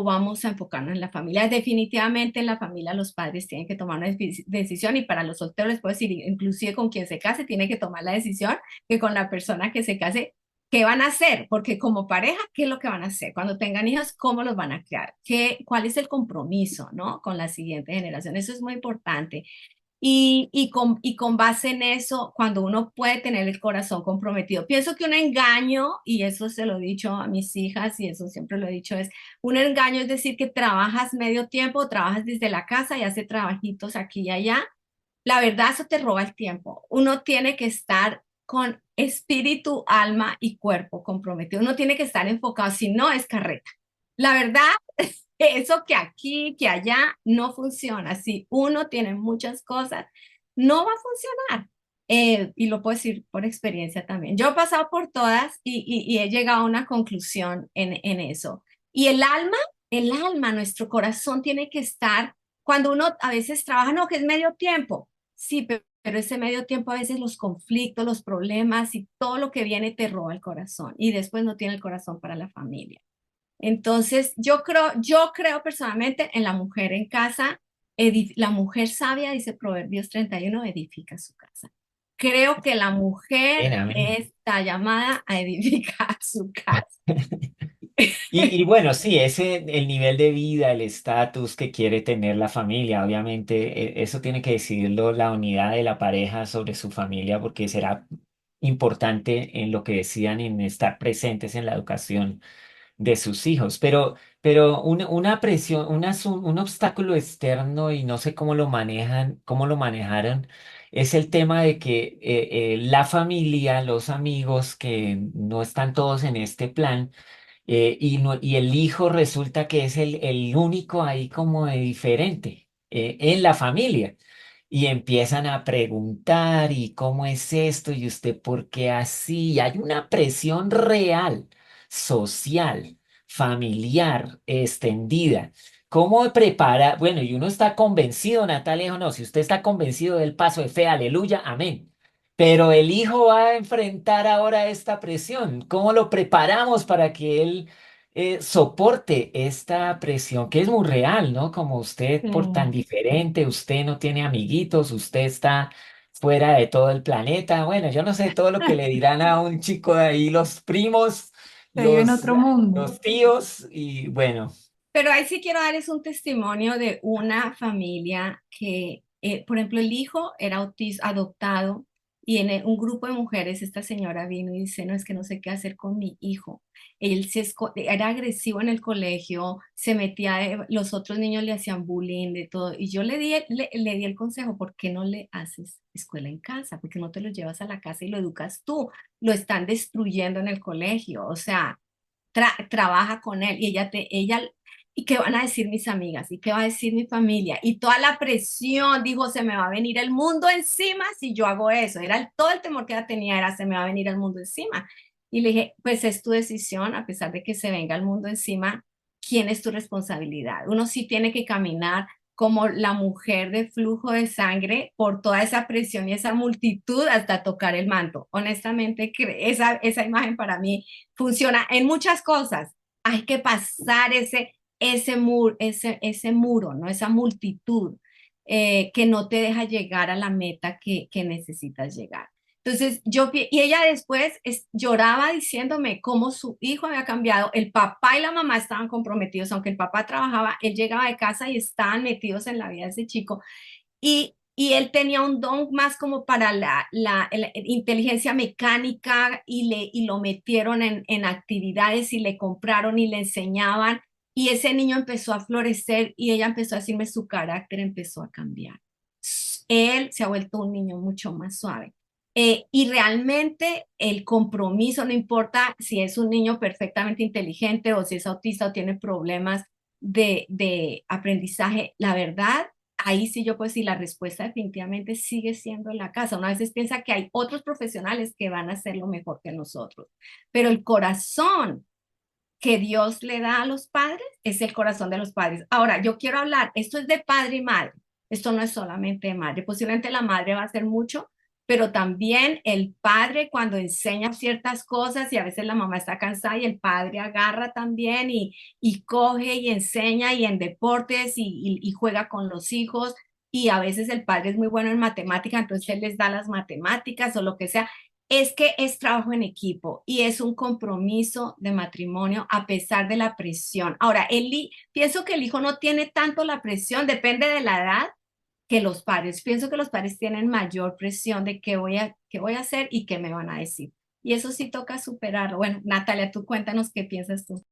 vamos a enfocarnos en la familia. Definitivamente en la familia los padres tienen que tomar una decisión, y para los solteros les puedo decir, inclusive con quien se case tiene que tomar la decisión, que con la persona que se case, ¿qué van a hacer? Porque como pareja, ¿qué es lo que van a hacer? Cuando tengan hijos, ¿cómo los van a criar? ¿Cuál es el compromiso, ¿no? Con la siguiente generación. Eso es muy importante. Y con base en eso, cuando uno puede tener el corazón comprometido, pienso que un engaño, y eso se lo he dicho a mis hijas y eso siempre lo he dicho, es un engaño, es decir, que trabajas medio tiempo, trabajas desde la casa y haces trabajitos aquí y allá. La verdad, eso te roba el tiempo. Uno tiene que estar con espíritu, alma y cuerpo comprometido. Uno tiene que estar enfocado, si no es carreta. La verdad, eso que aquí, que allá, no funciona. Si uno tiene muchas cosas, no va a funcionar. Y lo puedo decir por experiencia también. Yo he pasado por todas y he llegado a una conclusión en eso. Y el alma, nuestro corazón tiene que estar, cuando uno a veces trabaja, no, que es medio tiempo. Sí, pero ese medio tiempo a veces los conflictos, los problemas y todo lo que viene te roba el corazón y después no tiene el corazón para la familia. Entonces, yo creo personalmente en la mujer en casa. La mujer sabia, dice Proverbios 31, edifica su casa. Creo que la mujer Amén, amén. está llamada a edificar su casa. Y bueno, sí, ese, el nivel de vida, el estatus que quiere tener la familia, obviamente, eso tiene que decidirlo la unidad de la pareja sobre su familia, porque será importante en lo que decidan en estar presentes en la educación de sus hijos. Pero una presión, un obstáculo externo, y no sé cómo lo manejan, cómo lo manejaron, es el tema de que la familia, los amigos que no están todos en este plan, y el hijo resulta que es el único ahí como de diferente en la familia. Y empiezan a preguntar, ¿y cómo es esto? ¿Y usted por qué así? Y hay una presión real, social, familiar, extendida. ¿Cómo prepara? Bueno, y uno está convencido, Natalia, o no, si usted está convencido del paso de fe, aleluya, amén. Pero el hijo va a enfrentar ahora esta presión. ¿Cómo lo preparamos para que él soporte esta presión que es muy real, ¿no? Como usted Sí. por tan diferente, usted no tiene amiguitos, usted está fuera de todo el planeta. Bueno, yo no sé todo lo que le dirán a un chico de ahí, los primos, Se vive en los, otro mundo. los tíos, y bueno, Pero ahí sí quiero darles un testimonio de una familia que, por ejemplo, el hijo era adoptado, y en un grupo de mujeres esta señora vino y dice, no, es que no sé qué hacer con mi hijo. Él era agresivo en el colegio, se metía, los otros niños le hacían bullying, de todo. Y yo le di el consejo, ¿por qué no le haces escuela en casa? ¿Por qué no te lo llevas a la casa y lo educas tú? Lo están destruyendo en el colegio, o sea, trabaja con él. Y ¿y qué van a decir mis amigas? ¿Y qué va a decir mi familia? Y toda la presión, dijo, se me va a venir el mundo encima si yo hago eso. Todo el temor que ella tenía era, se me va a venir el mundo encima. Y le dije, pues es tu decisión, a pesar de que se venga el mundo encima, ¿quién es tu responsabilidad? Uno sí tiene que caminar como la mujer de flujo de sangre por toda esa presión y esa multitud hasta tocar el manto. Honestamente, esa imagen para mí funciona en muchas cosas. Hay que pasar ese muro, ¿no? Esa multitud que no te deja llegar a la meta que necesitas llegar. Entonces, y ella después lloraba diciéndome cómo su hijo había cambiado. El papá y la mamá estaban comprometidos, aunque el papá trabajaba, él llegaba de casa y estaban metidos en la vida de ese chico. Y y él tenía un don más como para la inteligencia mecánica y lo metieron en actividades y le compraron y le enseñaban y ese niño empezó a florecer y ella empezó a decirme su carácter empezó a cambiar. Él se ha vuelto un niño mucho más suave. Y realmente el compromiso, no importa si es un niño perfectamente inteligente o si es autista o tiene problemas de aprendizaje, la verdad, ahí sí yo pues sí, la respuesta definitivamente sigue siendo en la casa. Una veces piensa que hay otros profesionales que van a hacerlo mejor que nosotros, pero el corazón que Dios le da a los padres es el corazón de los padres. Ahora, yo quiero hablar, esto es de padre y madre, esto no es solamente de madre, posiblemente la madre va a hacer mucho, pero también el padre cuando enseña ciertas cosas y a veces la mamá está cansada y el padre agarra también y coge y enseña y en deportes y juega con los hijos y a veces el padre es muy bueno en matemáticas, entonces él les da las matemáticas o lo que sea. Es que es trabajo en equipo y es un compromiso de matrimonio a pesar de la presión. Ahora, pienso que el hijo no tiene tanto la presión, depende de la edad, que los padres. Pienso que los padres tienen mayor presión de qué voy a hacer y qué me van a decir. Y eso sí toca superarlo. Bueno, Natalia, tú cuéntanos qué piensas tú.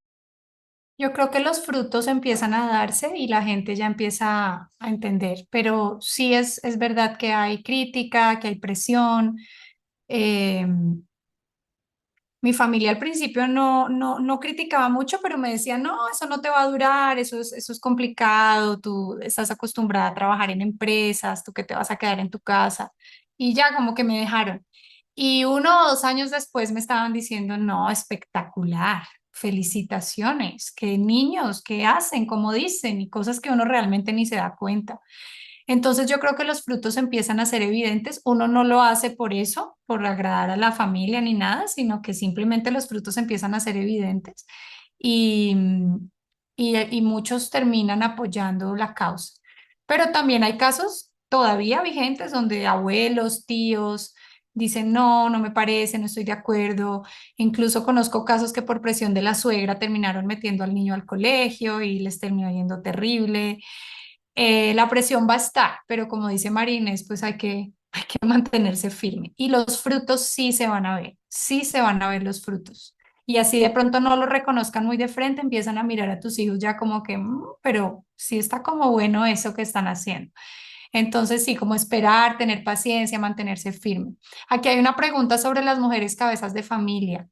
Yo creo que los frutos empiezan a darse y la gente ya empieza a entender, pero sí es verdad que hay crítica, que hay presión. Eh, Mi familia al principio no criticaba mucho, pero me decía, no, eso no te va a durar, eso es complicado, tú estás acostumbrada a trabajar en empresas, tú que te vas a quedar en tu casa. Y ya como que me dejaron. Y 1 o 2 años después me estaban diciendo, no, espectacular, felicitaciones, qué niños, qué hacen, cómo dicen, y cosas que uno realmente ni se da cuenta. Entonces yo creo que los frutos empiezan a ser evidentes. Uno no lo hace por eso, por agradar a la familia ni nada, sino que simplemente los frutos empiezan a ser evidentes y, y muchos terminan apoyando la causa. Pero también hay casos todavía vigentes donde abuelos, tíos dicen, no, no me parece, no estoy de acuerdo. Incluso conozco casos que por presión de la suegra terminaron metiendo al niño al colegio y les terminó yendo terrible. La presión va a estar, pero como dice Marines, pues hay que mantenerse firme. Y los frutos sí se van a ver, sí se van a ver los frutos. Y así de pronto no lo reconozcan muy de frente, empiezan a mirar a tus hijos ya como que, pero sí está como bueno eso que están haciendo. Entonces sí, como esperar, tener paciencia, mantenerse firme. Aquí hay una pregunta sobre las mujeres cabezas de familia,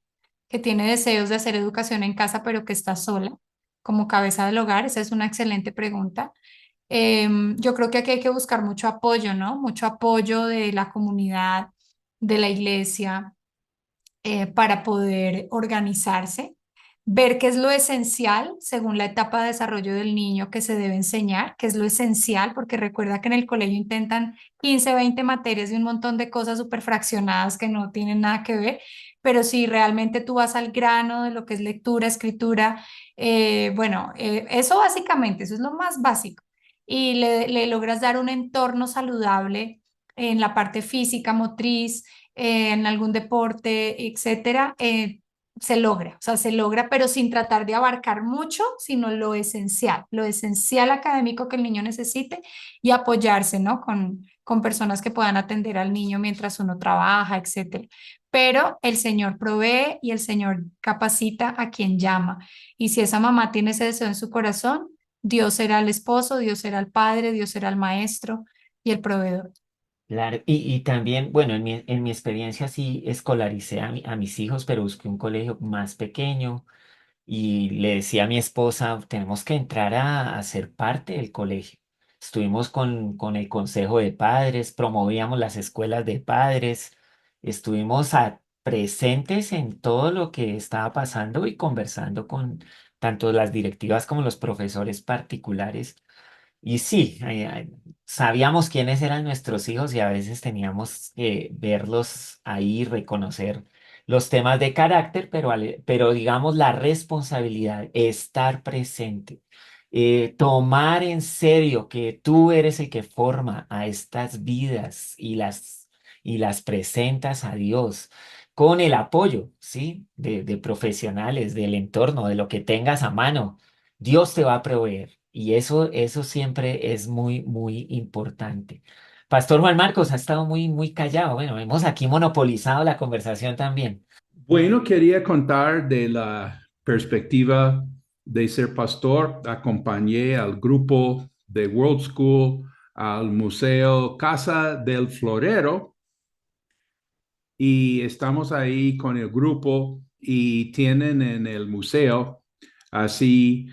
que tiene deseos de hacer educación en casa, pero que está sola como cabeza del hogar. Esa es una excelente pregunta. Yo creo que aquí hay que buscar mucho apoyo, ¿no? Mucho apoyo de la comunidad, de la iglesia, para poder organizarse, ver qué es lo esencial según la etapa de desarrollo del niño que se debe enseñar, qué es lo esencial, porque recuerda que en el colegio intentan 15, 20 materias y un montón de cosas súper fraccionadas que no tienen nada que ver, pero si realmente tú vas al grano de lo que es lectura, escritura, eso básicamente, eso es lo más básico, y le logras dar un entorno saludable en la parte física, motriz, en algún deporte, etcétera, se logra, o sea, se logra, pero sin tratar de abarcar mucho, sino lo esencial académico que el niño necesite y apoyarse, ¿no? Con personas que puedan atender al niño mientras uno trabaja, etcétera. Pero el Señor provee y el Señor capacita a quien llama. Y si esa mamá tiene ese deseo en su corazón, Dios será el esposo, Dios será el padre, Dios será el maestro y el proveedor. Claro, y también, bueno, en mi experiencia sí escolaricé a mis hijos, pero busqué un colegio más pequeño y le decía a mi esposa, tenemos que entrar a ser parte del colegio. Estuvimos con el consejo de padres, promovíamos las escuelas de padres, estuvimos presentes en todo lo que estaba pasando y conversando con tanto las directivas como los profesores particulares. Y sí, sabíamos quiénes eran nuestros hijos y a veces teníamos que verlos ahí, reconocer los temas de carácter, pero digamos la responsabilidad, estar presente, tomar en serio que tú eres el que forma a estas vidas y las presentas a Dios con el apoyo, ¿sí? De profesionales, del entorno, de lo que tengas a mano. Dios te va a proveer y eso siempre es muy, muy importante. Pastor Juan Marcos ha estado muy callado. Bueno, hemos aquí monopolizado la conversación también. Bueno, quería contar de la perspectiva de ser pastor. Acompañé al grupo de World School al Museo Casa del Florero y estamos ahí con el grupo y tienen en el museo así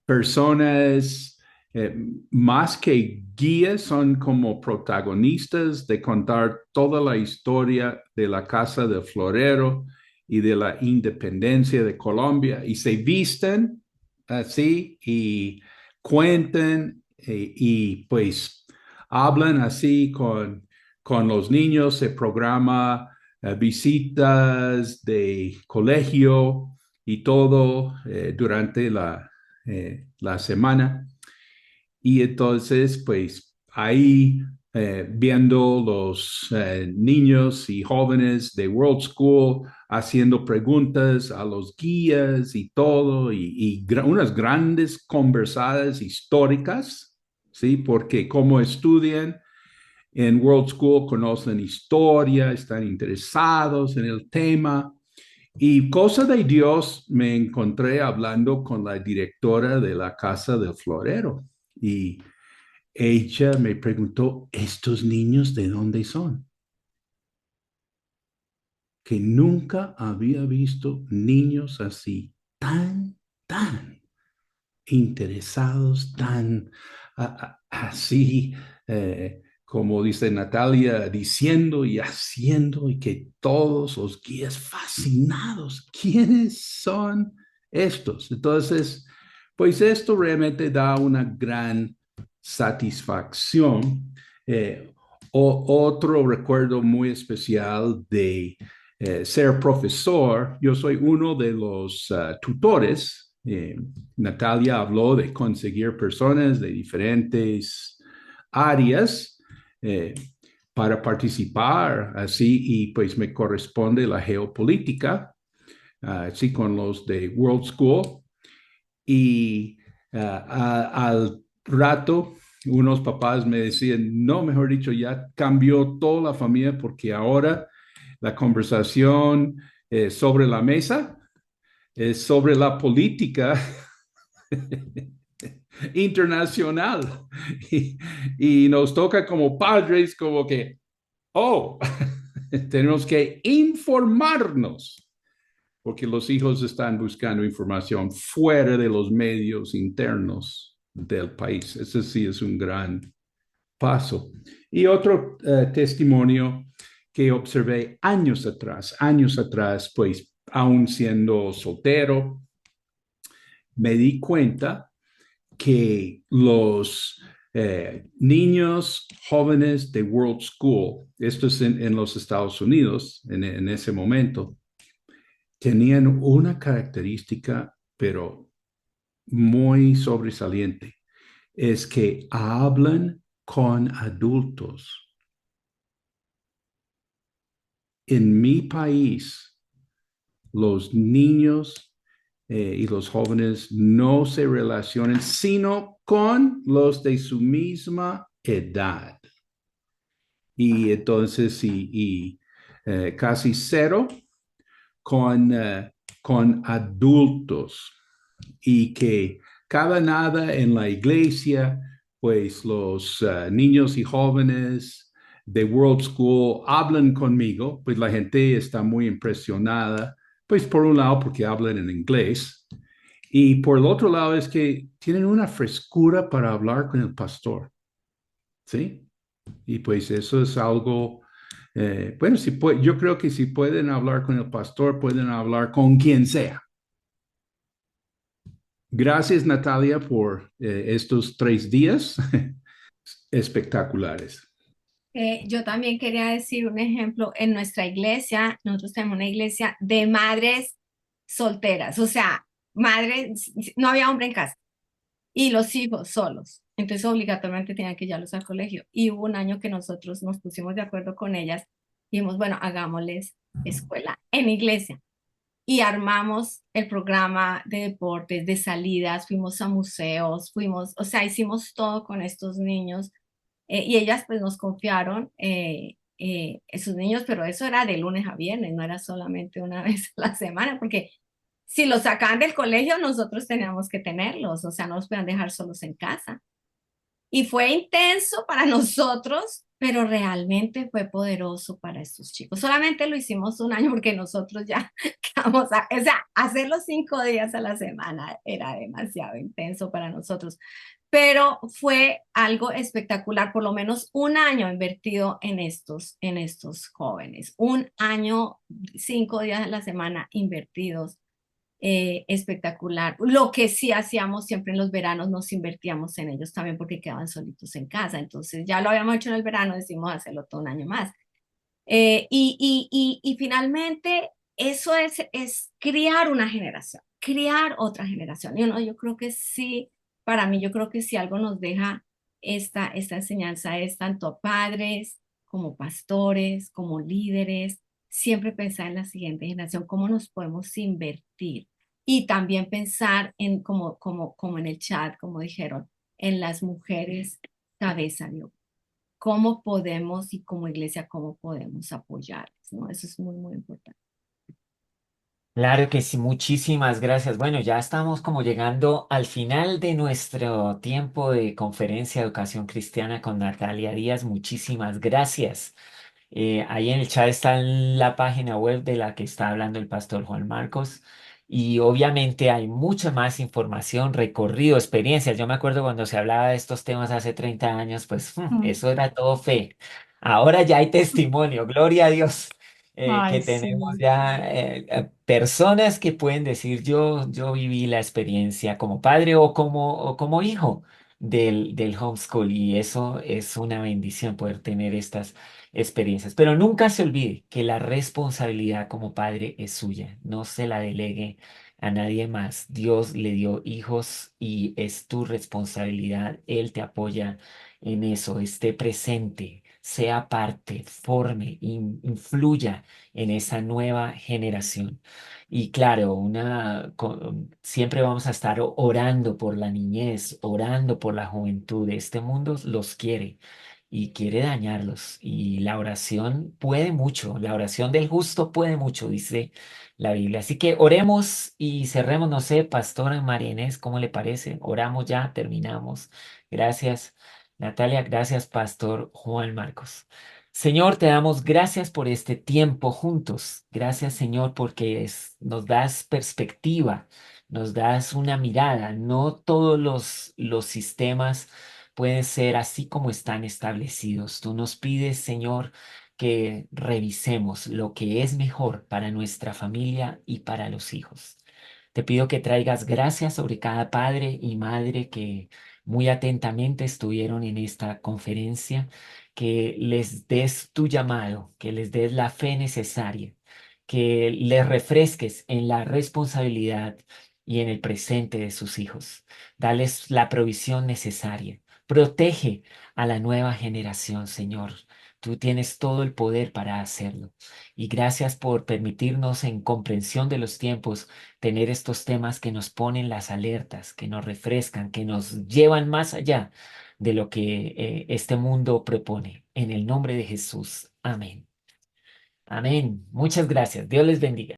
personas eh, más que guías, son como protagonistas de contar toda la historia de la Casa del Florero y de la independencia de Colombia y se visten así y cuentan y pues hablan así con los niños, se programa visitas de colegio y todo durante la semana. Y entonces, pues ahí viendo los niños y jóvenes de World School haciendo preguntas a los guías y todo, unas grandes conversadas históricas, ¿sí? Porque como estudian en World School, conocen historia, están interesados en el tema. Y cosa de Dios, me encontré hablando con la directora de la Casa del Florero y ella me preguntó, ¿estos niños de dónde son? Que nunca había visto niños así, tan interesados, tan así, como dice Natalia, diciendo y haciendo, y que todos los guías fascinados, ¿quiénes son estos? Entonces, pues esto realmente da una gran satisfacción. Otro recuerdo muy especial de ser profesor, yo soy uno de los tutores. Natalia habló de conseguir personas de diferentes áreas para participar así y pues me corresponde la geopolítica, así con los de World School y al rato unos papás me decían, no, mejor dicho, ya cambió toda la familia porque ahora la conversación sobre la mesa es sobre la política internacional y nos toca como padres como que, oh, tenemos que informarnos porque los hijos están buscando información fuera de los medios internos del país. Ese sí es un gran paso. Y otro testimonio que observé años atrás, pues aún siendo soltero, me di cuenta que los niños jóvenes de World School, esto es en los Estados Unidos en ese momento, tenían una característica, pero muy sobresaliente, es que hablan con adultos. En mi país, los niños y los jóvenes no se relacionan sino con los de su misma edad. Y entonces, casi cero con adultos y que cada nada en la iglesia, pues los niños y jóvenes de World School hablan conmigo, pues la gente está muy impresionada, pues por un lado porque hablan en inglés y por el otro lado es que tienen una frescura para hablar con el pastor, ¿sí? Y pues eso es algo, bueno, yo creo que si pueden hablar con el pastor, pueden hablar con quien sea. Gracias, Natalia, por estos 3 días espectaculares. Yo también quería decir un ejemplo. En nuestra iglesia, nosotros tenemos una iglesia de madres solteras, o sea, madres, no había hombre en casa y los hijos solos. Entonces obligatoriamente tenían que llevarlos al colegio. Y hubo un año que nosotros nos pusimos de acuerdo con ellas y dijimos, bueno, hagámosles escuela en iglesia. Y armamos el programa de deportes, de salidas, fuimos a museos, o sea, hicimos todo con estos niños y ellas pues nos confiaron esos niños, pero eso era de lunes a viernes, no era solamente una vez a la semana, porque si los sacaban del colegio, nosotros teníamos que tenerlos, o sea, no los podían dejar solos en casa. Y fue intenso para nosotros, pero realmente fue poderoso para estos chicos. Solamente lo hicimos un año porque nosotros ya o sea, hacerlo 5 días a la semana era demasiado intenso para nosotros. Pero fue algo espectacular, por lo menos un año invertido en estos jóvenes. Un año, 5 días a la semana invertidos espectacular. Lo que sí hacíamos siempre en los veranos, nos invertíamos en ellos también porque quedaban solitos en casa. Entonces ya lo habíamos hecho en el verano, decimos hacerlo todo un año más. Y finalmente eso es criar una generación, criar otra generación. Yo creo que sí, para mí yo creo que si algo nos deja esta enseñanza es tanto padres como pastores, como líderes, siempre pensar en la siguiente generación, cómo nos podemos invertir y también pensar en, como en el chat, como dijeron, en las mujeres cabeza de hogar. ¿Cómo podemos y como iglesia, cómo podemos apoyarles? ¿No? Eso es muy, muy importante. Claro que sí, muchísimas gracias. Bueno, ya estamos como llegando al final de nuestro tiempo de conferencia de educación cristiana con Natalia Díaz. Muchísimas gracias. Ahí en el chat está la página web de la que está hablando el pastor Juan Marcos. Y obviamente hay mucha más información, recorrido, experiencias. Yo me acuerdo cuando se hablaba de estos temas hace 30 años, pues Mm. eso era todo fe. Ahora ya hay testimonio, gloria a Dios, que Ay, tenemos sí. ya personas que pueden decir, yo viví la experiencia como padre o como hijo del homeschool. Y eso es una bendición poder tener estas experiencias. Pero nunca se olvide que la responsabilidad como padre es suya. No se la delegue a nadie más. Dios le dio hijos y es tu responsabilidad. Él te apoya en eso. Esté presente, sea parte, forme, influya en esa nueva generación. Y claro, siempre vamos a estar orando por la niñez, orando por la juventud. Este mundo los quiere y quiere dañarlos. Y la oración puede mucho, la oración del justo puede mucho, dice la Biblia. Así que oremos y cerremos, no sé, Pastora María Inés, ¿cómo le parece? Oramos ya, terminamos. Gracias, Natalia, gracias, Pastor Juan Marcos. Señor, te damos gracias por este tiempo juntos. Gracias, Señor, porque nos das perspectiva, nos das una mirada. No todos los sistemas pueden ser así como están establecidos. Tú nos pides, Señor, que revisemos lo que es mejor para nuestra familia y para los hijos. Te pido que traigas gracias sobre cada padre y madre que muy atentamente estuvieron en esta conferencia, que les des tu llamado, que les des la fe necesaria, que les refresques en la responsabilidad y en el presente de sus hijos. Dales la provisión necesaria. Protege a la nueva generación, Señor. Tú tienes todo el poder para hacerlo. Y gracias por permitirnos en comprensión de los tiempos tener estos temas que nos ponen las alertas, que nos refrescan, que nos llevan más allá de lo que este mundo propone. En el nombre de Jesús. Amén. Amén. Muchas gracias. Dios les bendiga.